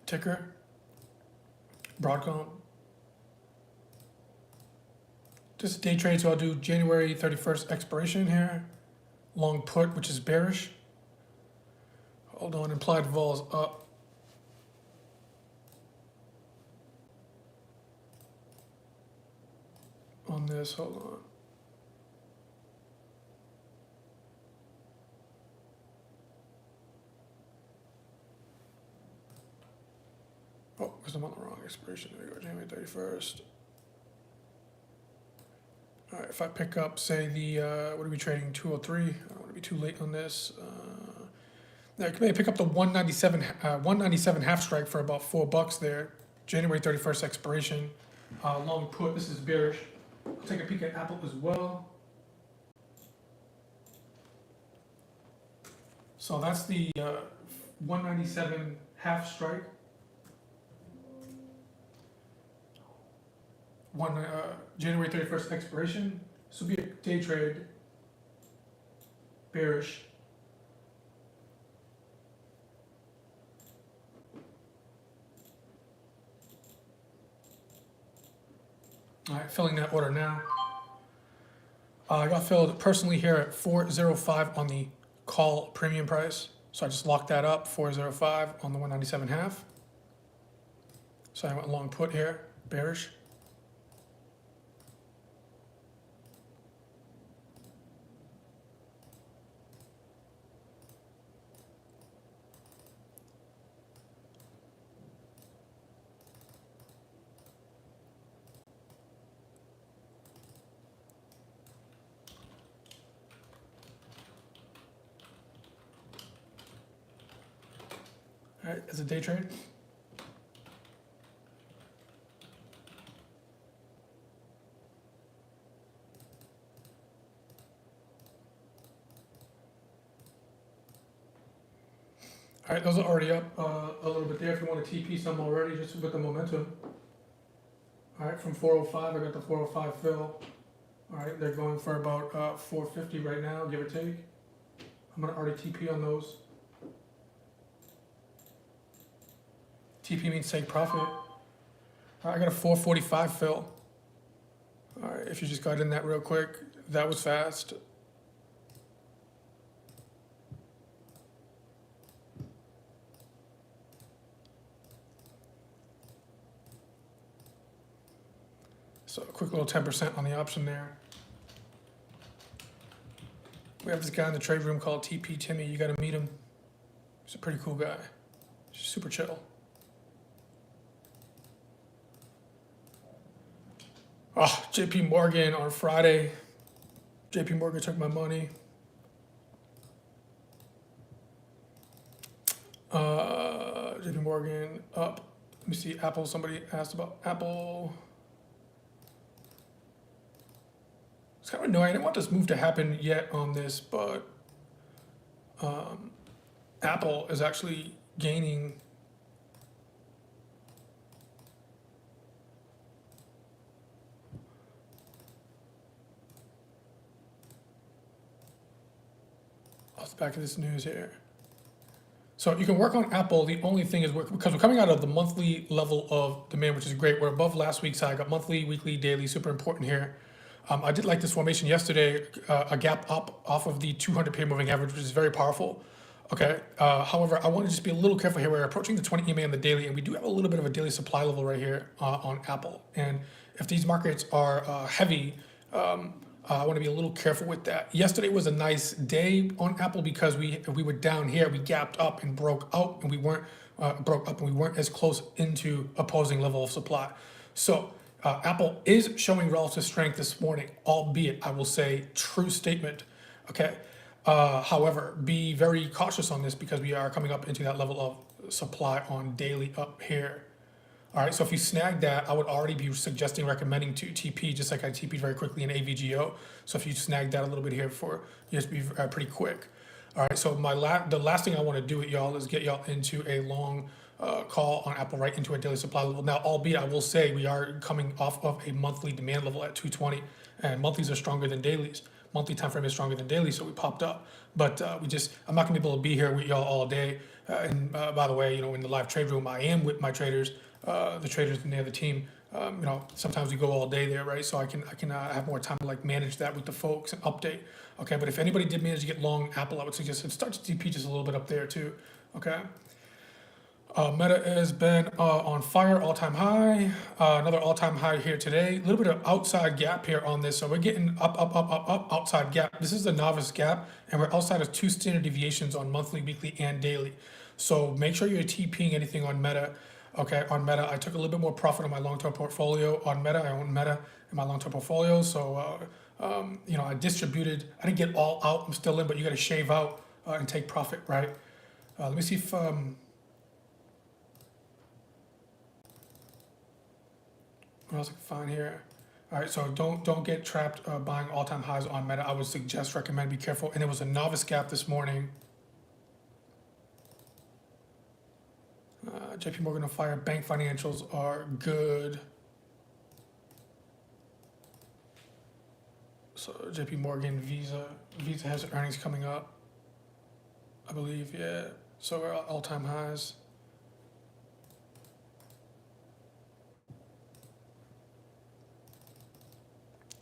ticker, Broadcom. Just day trade, so I'll do January 31st expiration here. Long put, which is bearish. Hold on, implied vol is up. On this, hold on. Oh, because I'm on the wrong expiration. There we go, January 31st. All right, if I pick up, say the, what are we trading, 203? I don't want to be too late on this. I can maybe pick up the 197 half strike for about $4 there. January 31st expiration. Long put, this is bearish. I'll take a peek at Apple as well. So that's the 197 half strike. January 31st expiration. This will be a day trade. Bearish. All right, filling that order now. I got filled personally here at 405 on the call premium price. So I just locked that up, 405 on the 197 half. So I went long put here, bearish. All right, as a day trade. All right, those are already up a little bit there if you want to TP some already, just with the momentum. All right, from 405, I got the 405 fill. All right, they're going for about 450 right now, give or take. I'm going to already TP on those. TP means take profit. All right, I got a 445 fill. All right, if you just got in that real quick, that was fast. So a quick little 10% on the option there. We have this guy in the trade room called TP Timmy. You got to meet him. He's a pretty cool guy. He's super chill. Oh, JP Morgan on Friday. JP Morgan took my money. JP Morgan up. Let me see, Apple. Somebody asked about Apple. It's kind of annoying. I didn't want this move to happen yet on this, but Apple is actually gaining. Off the back of this news here. So you can work on Apple. The only thing is because we're coming out of the monthly level of demand, which is great. We're above last week's high. I got monthly, weekly, daily, super important here. I did like this formation yesterday, a gap up off of the 200 moving average, which is very powerful. Okay. However, I want to just be a little careful here. We're approaching the 20 EMA on the daily, and we do have a little bit of a daily supply level right here on Apple. And if these markets are heavy, I want to be a little careful with that. Yesterday was a nice day on Apple because we were down here, we gapped up and broke out, and we weren't as close into opposing level of supply. So Apple is showing relative strength this morning, albeit I will say true statement. Okay. However, be very cautious on this because we are coming up into that level of supply on daily up here. All right, so if you snag that, I would already be suggesting recommending to TP, just like I TP'd very quickly in AVGO. So if you snag that a little bit here for, you just be pretty quick. All right, so the last thing I want to do with y'all is get y'all into a long call on Apple right into a daily supply level. Now, albeit I will say we are coming off of a monthly demand level at 220, and monthlies are stronger than dailies. Monthly time frame is stronger than daily, so we popped up. But I'm not gonna be able to be here with y'all all day. And by the way, in the live trade room, I am with my traders, the traders and the other team. Sometimes we go all day there, right? So I can have more time to like manage that with the folks and update. Okay, but if anybody did manage to get long Apple, I would suggest it starts to TP just a little bit up there too. Okay. Meta has been on fire, all-time high. Another all-time high here today. A little bit of outside gap here on this. So we're getting up, outside gap. This is the novice gap, and we're outside of 2 standard deviations on monthly, weekly, and daily. So make sure you're TPing anything on Meta. Okay, on Meta, I took a little bit more profit on my long-term portfolio. On Meta, I own Meta in my long-term portfolio. So, I distributed. I didn't get all out. I'm still in, but you got to shave out and take profit, right? Let me see if... what else I can find here? All right, so don't get trapped buying all-time highs on Meta. I would suggest, recommend, be careful. And it was a novice gap this morning. JP Morgan on fire. Bank financials are good. So JP Morgan, Visa has earnings coming up, I believe. Yeah. So we're at all-time highs.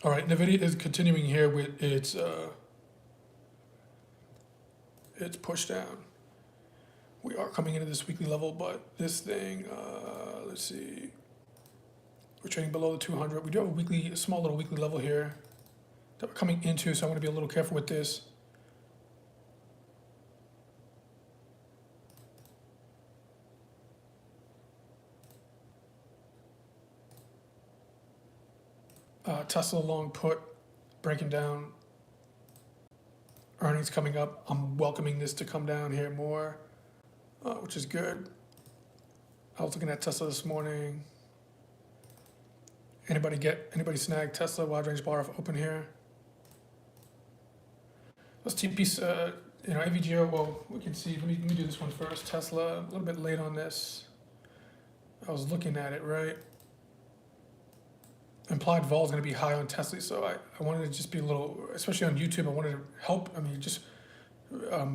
All right, NVIDIA is continuing here with its push down. We are coming into this weekly level, but this thing, let's see, we're trading below the 200. We do have a small little weekly level here that we're coming into, so I want to be a little careful with this. Tesla long put, breaking down. Earnings coming up. I'm welcoming this to come down here more, which is good. I was looking at Tesla this morning. Anybody snag Tesla wide range bar off open here? Let's TP, AVGO. Well, we can see. Let me do this one first. Tesla, a little bit late on this. I was looking at it, right? Implied vol is going to be high on Tesla, so I wanted to just be a little, especially on YouTube, I wanted to help, just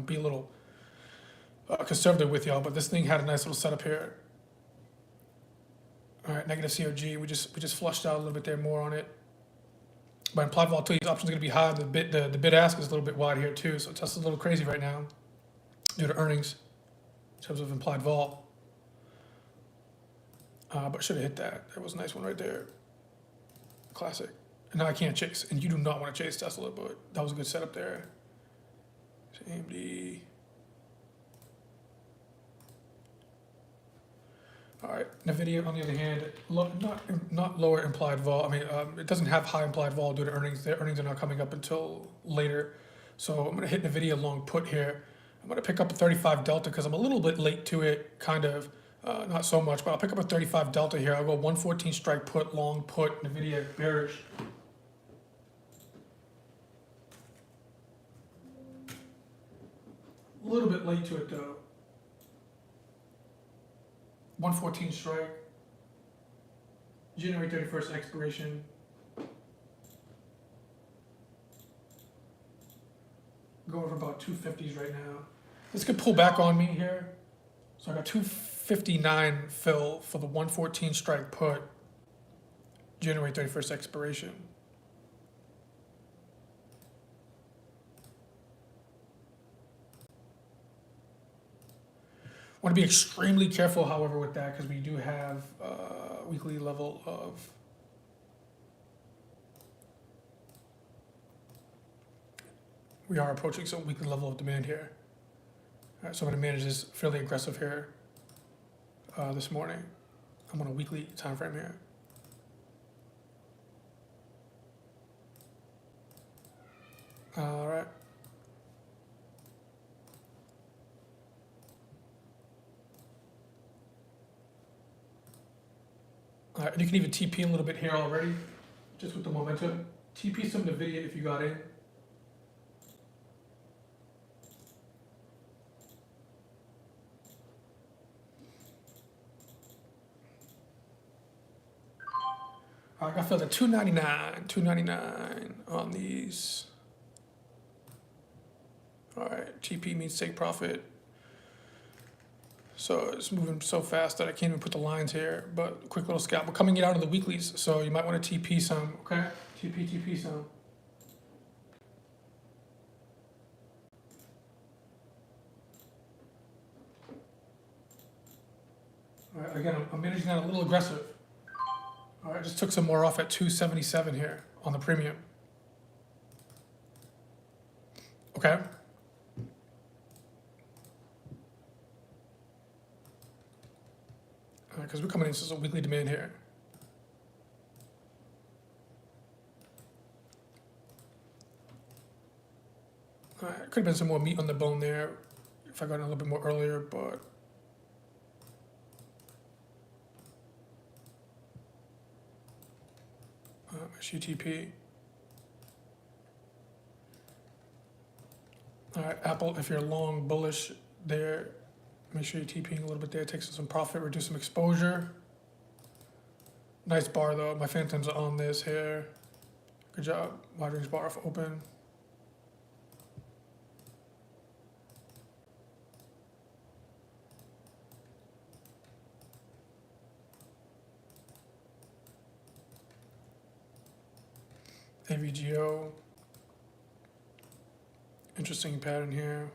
be a little conservative with y'all, but this thing had a nice little setup here. All right, negative COG, we just flushed out a little bit there more on it. But implied volatility options are going to be high. The bid ask is a little bit wide here too, so Tesla's a little crazy right now due to earnings in terms of implied vol. But should have hit that. That was a nice one right there. Classic. And now I can't chase, and you do not want to chase Tesla, but that was a good setup there. AMD. All right, NVIDIA on the other hand, not lower implied vol. It doesn't have high implied vol due to earnings. Their earnings are not coming up until later. So I'm gonna hit NVIDIA long put here. I'm gonna pick up a 35 delta because I'm a little bit late to it, kind of. Not so much, but I'll pick up a 35 delta here. I'll go 114 strike put, long put, NVIDIA bearish. A little bit late to it though. 114 strike. January 31st expiration. Going for about 250s right now. This could pull back on me here. So I got 259 fill for the 114 strike put, January 31st expiration. Want to be extremely careful, however, with that because we do have a weekly level of we are approaching some weekly level of demand here. All right, so I'm going to manage this fairly aggressive here this morning. I'm on a weekly time frame here. All right. And you can even TP a little bit here already, just with the momentum. TP some NVIDIA if you got in. I got filled at 299 on these. All right, TP means take profit. So it's moving so fast that I can't even put the lines here, but quick little scalp. We're coming out of the weeklies, so you might want to TP some, okay? TP some. All right, again, I'm managing that a little aggressive. All right, just took some more off at 277 here on the premium. Okay. Because we're coming into some weekly demand here. All right, could have been some more meat on the bone there if I got in a little bit more earlier, but GTP. All right, Apple, if you're long bullish there, make sure you're TPing a little bit there, take some profit, reduce some exposure. Nice bar though, my phantoms are on this here. Good job, wide range bar off open. AVGO. Interesting pattern here.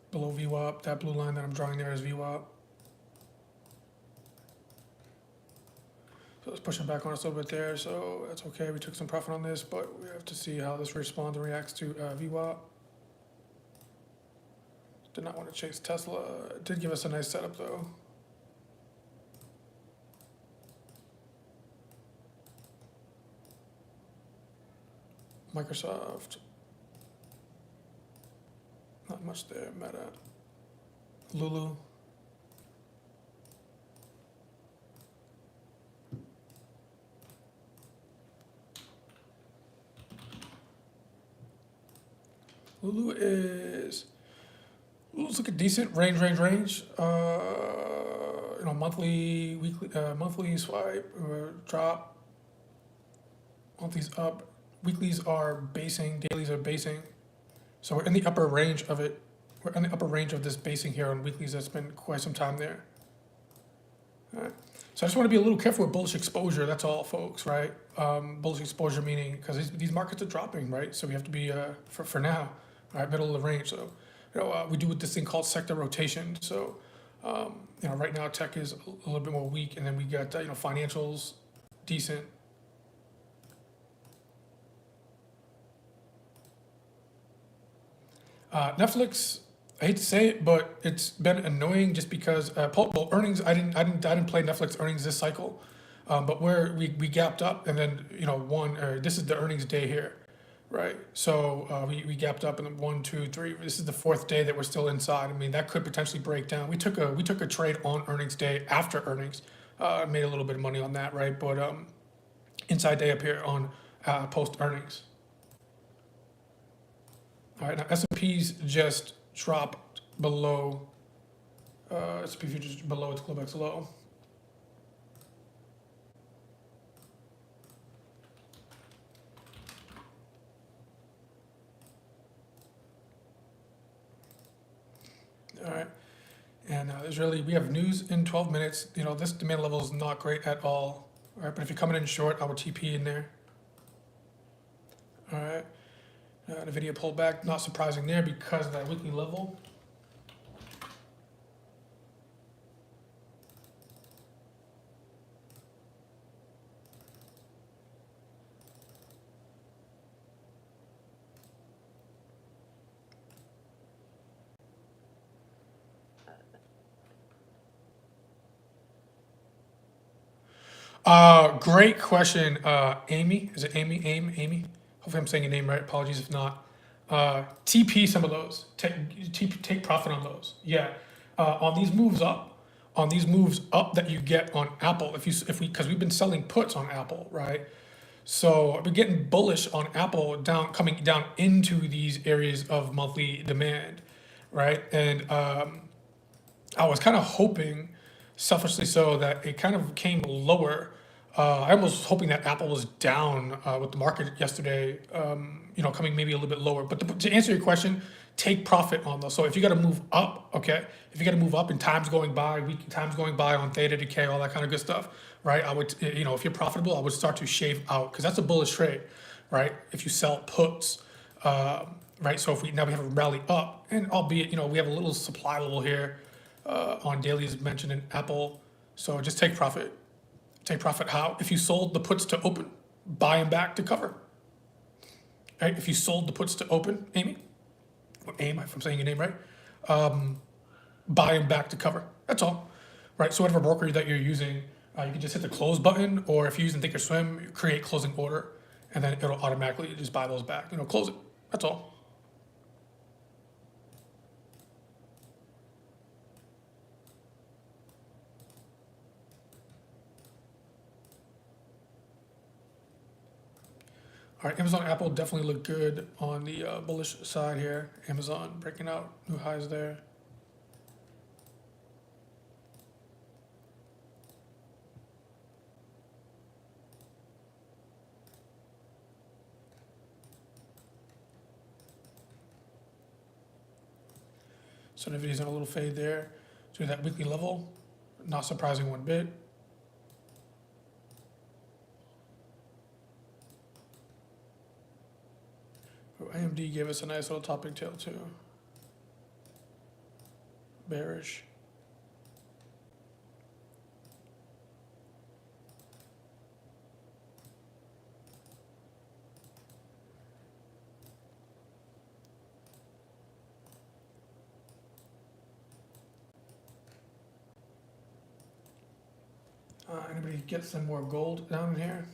Below VWAP, that blue line that I'm drawing there is VWAP. So it's pushing back on us a little bit there, so that's okay. We took some profit on this, but we have to see how this responds and reacts to VWAP. Did not want to chase Tesla. It did give us a nice setup though. Microsoft. Not much there. Meta. Lulu. Lulu's looking decent. Range. You know, monthly, weekly, monthly swipe, drop. Monthly's up. Weeklies are basing. Dailies are basing. So we're in the upper range of it. We're in the upper range of this basing here on weeklies. That's been quite some time there. All right. So I just want to be a little careful with bullish exposure. That's all, folks, right? Bullish exposure meaning because these markets are dropping, right? So we have to be for now, all right, middle of the range. So you know, we do with this thing called sector rotation. So you know, right now tech is a little bit more weak, and then we got you know, financials decent. Netflix, I hate to say it, but it's been annoying just because well, earnings. I didn't play Netflix earnings this cycle, but where we gapped up and then you know this is the earnings day here, right? So we gapped up and then 1, 2, 3. This is the fourth day that we're still inside. I mean that could potentially break down. We took a trade on earnings day after earnings, made a little bit of money on that, right? But inside day up here on post earnings. All right, now S&P's just dropped below, S&P futures below its Globex low. All right, and we have news in 12 minutes. You know, this demand level is not great at all. All right, but if you're coming in short, I would TP in there. All right. NVIDIA pullback, not surprising there because of that weekly level. Great question, Amy. Is it Amy? Amy? Hopefully I'm saying your name right. Apologies if not. TP some of those. Take profit on those. Yeah. On these moves up, on these moves up that you get on Apple, because we've been selling puts on Apple, right? So we're getting bullish on Apple coming down into these areas of monthly demand, right? And I was kind of hoping, selfishly so, that it kind of came lower. I was hoping that Apple was down with the market yesterday, coming maybe a little bit lower. But to answer your question, take profit on those. So if you got to move up, okay, if you got to move up in times going by, week times going by on theta decay, all that kind of good stuff, right? I would, if you're profitable, I would start to shave out because that's a bullish trade, right? If you sell puts, right? So if we have a rally up, and albeit we have a little supply level here on daily as mentioned in Apple, so just take profit. Take profit how? If you sold the puts to open, buy them back to cover. Right? If you sold the puts to open, Amy, or AIM, if I'm saying your name right, buy them back to cover. That's all, right? So whatever broker that you're using, you can just hit the close button, or if you're using Thinkorswim, you create closing order, and then it'll automatically just buy those back. Close it. That's all. All right, Amazon, Apple definitely look good on the bullish side here. Amazon breaking out new highs there. So Nvidia's on a little fade there to that weekly level. Not surprising one bit. AMD gave us a nice little topping tail too. Bearish. Anybody get some more gold down in here?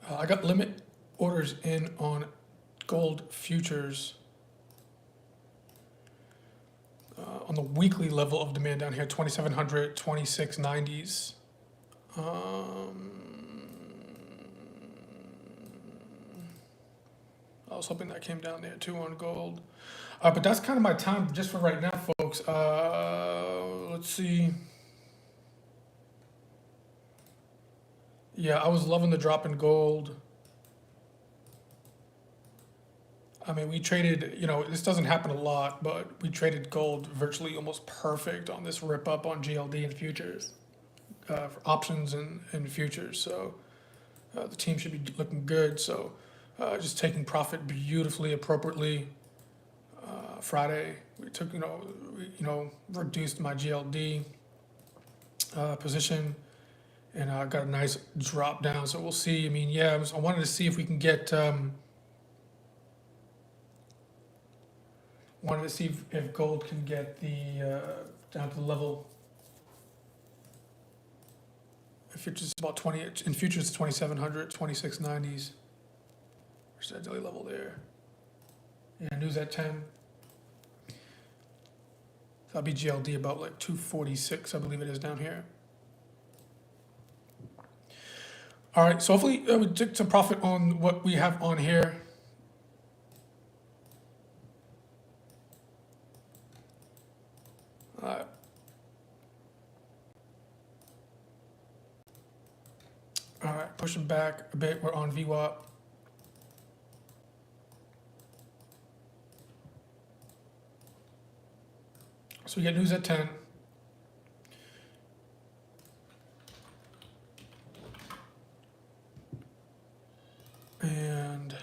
I got limit orders in on gold futures on the weekly level of demand down here, 2,700, 2690s. I was hoping that came down there too on gold. But that's kind of my time just for right now, folks. Let's see. Yeah, I was loving the drop in gold. I mean, we traded, this doesn't happen a lot, but we traded gold virtually almost perfect on this rip up on GLD and futures, for options and futures. So the team should be looking good. So just taking profit beautifully, appropriately. Friday, we took, reduced my GLD position, and I got a nice drop down. So we'll see. I mean, yeah, I wanted to see if we can get. Wanted to see if gold can get the down to the level. If futures is about 20, in futures 2,700, 2690s. Where's that daily level there? Yeah, news at 10. That'll be GLD about like 246, I believe it is down here. All right, so hopefully we took some profit on what we have on here. All right, pushing back a bit. We're on VWAP. So we get news at 10. And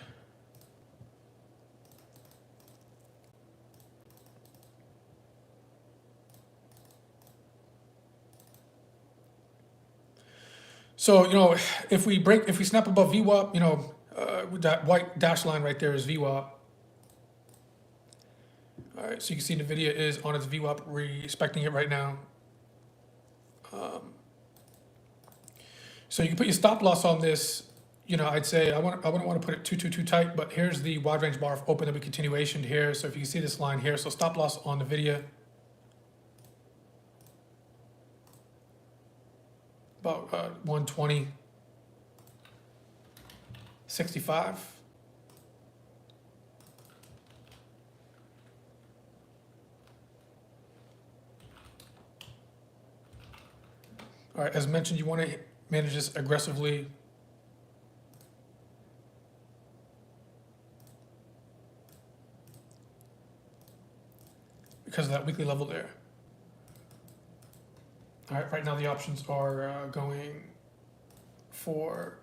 so, if we snap above VWAP, with that white dash line right there is VWAP. All right, so you can see NVIDIA is on its VWAP, respecting it right now. So you can put your stop loss on this. You know, I'd say I wouldn't want to put it too tight, but here's the wide range bar of open, there'll be continuation here. So if you can see this line here, so stop loss on NVIDIA, about 120.65. All right, as mentioned, you want to manage this aggressively. Because of that weekly level there. All right, right now the options are going for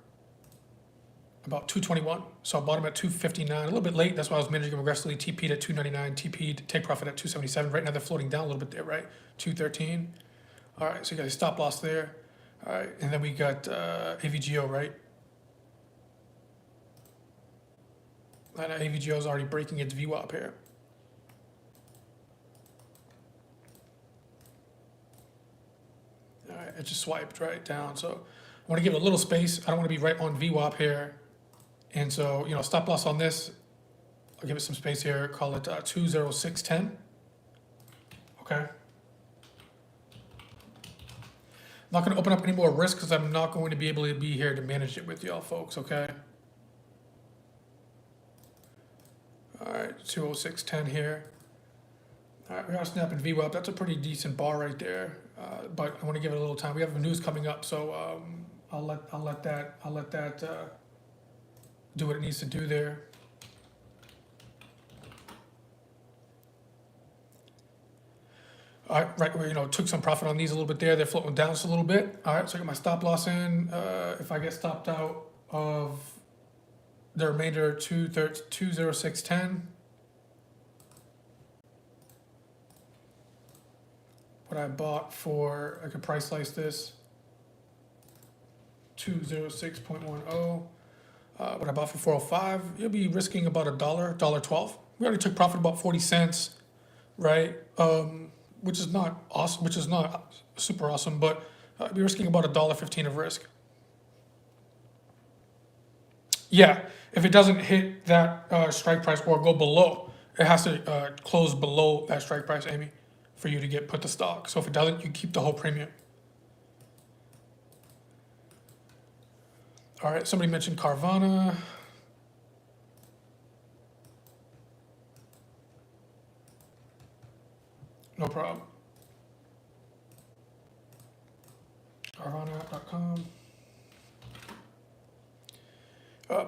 about 221. So bottom at 259, a little bit late. That's why I was managing them aggressively. TP'd at 299, TP'd take profit at 277. Right now they're floating down a little bit there, right? 213. All right, so you got a stop loss there. All right, and then we got AVGO, right? And AVGO is already breaking its VWAP here. All right, it just swiped right down. So I want to give it a little space. I don't want to be right on VWAP here. And so, you know, stop loss on this, I'll give it some space here, call it 20610. Okay. I'm not going to open up any more risk because I'm not going to be able to be here to manage it with y'all folks, okay? All right, 20610 here. All right, we are snapping VWAP. That's a pretty decent bar right there, but I want to give it a little time. We have news coming up, so I'll let that do what it needs to do there. All right, right where, you know, took some profit on these a little bit there. They're floating down just a little bit. All right, so I got my stop loss in. If I get stopped out of the remainder 20610, what I bought for, I could price slice this 206.10. What I bought for 405, you'll be risking about $1.12. We already took profit about 40 cents, right? Which is not awesome, which is not super awesome, but you'll be risking about $1.15 of risk. Yeah, if it doesn't hit that strike price or go below, it has to close below that strike price, Amy, for you to put the stock. So if it doesn't, you keep the whole premium. All right, somebody mentioned Carvana. No problem. Carvana.com.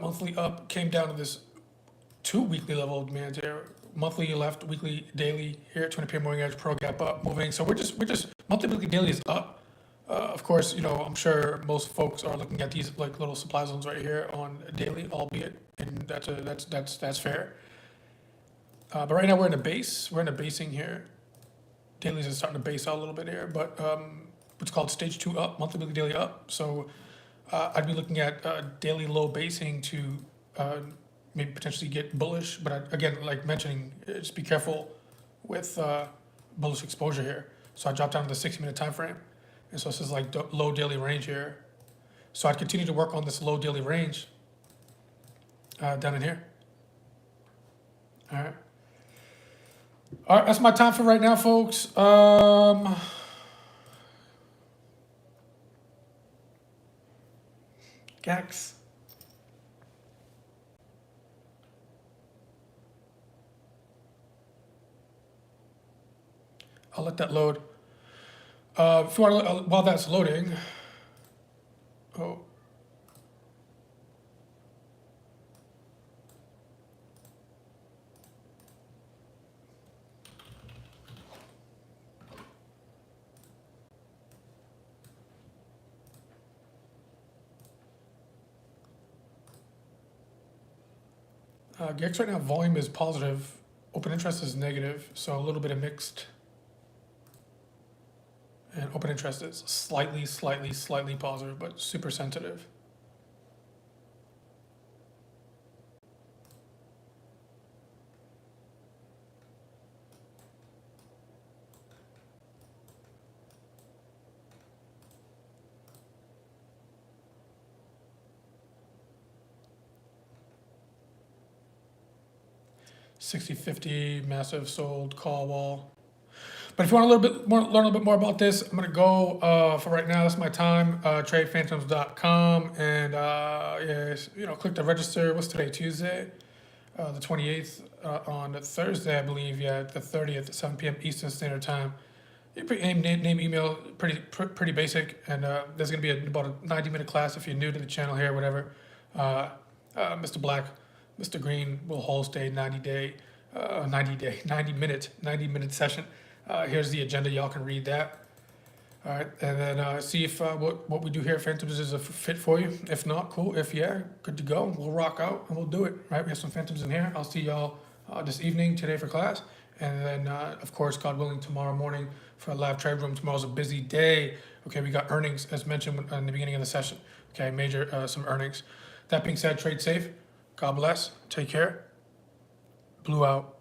Monthly up, came down to this 2 weekly level demand here. Monthly left, weekly, daily here at 20 PM moving average, pro gap up, moving. So we're just monthly, weekly, daily is up. Of course, you know, I'm sure most folks are looking at these like little supply zones right here on daily, albeit, and that's fair. But right now we're in a base. We're in a basing here. Dailies is starting to base out a little bit here, but what's called stage 2 up, monthly, weekly, daily up. So I'd be looking at daily low basing to maybe potentially get bullish. But again, like mentioning, just be careful with bullish exposure here. So I dropped down to the 60-minute time frame. And so this is like low daily range here. So I'd continue to work on this low daily range down in here. All right. All right, that's my time for right now, folks. Gax. I'll let that load. If you want to, while that's loading, GEX right now, volume is positive, open interest is negative, so a little bit of mixed. And open interest is slightly positive, but super sensitive. 60-50, massive sold call wall. But if you want to learn a little bit more about this, I'm gonna go for right now. That's my time. TradePhantoms.com, and yes, click to register. What's today? Tuesday, the 28th. On Thursday, I believe. Yeah, the 30th at 7 p.m. Eastern Standard Time. Name, email, pretty basic, and there's gonna be about a 90-minute class if you're new to the channel here, whatever. Mr. Black, Mr. Green will host a 90-minute session. Here's the agenda. Y'all can read that. All right, and then see if what we do here at Phantoms is a fit for you. If not, cool. If yeah, good to go. We'll rock out and we'll do it. Right, we have some Phantoms in here. I'll see y'all this evening today for class, and then of course, God willing, tomorrow morning for a live trade room. Tomorrow's a busy day. Okay, we got earnings as mentioned in the beginning of the session. Okay, major some earnings. That being said, trade safe. God bless. Take care. Blue out.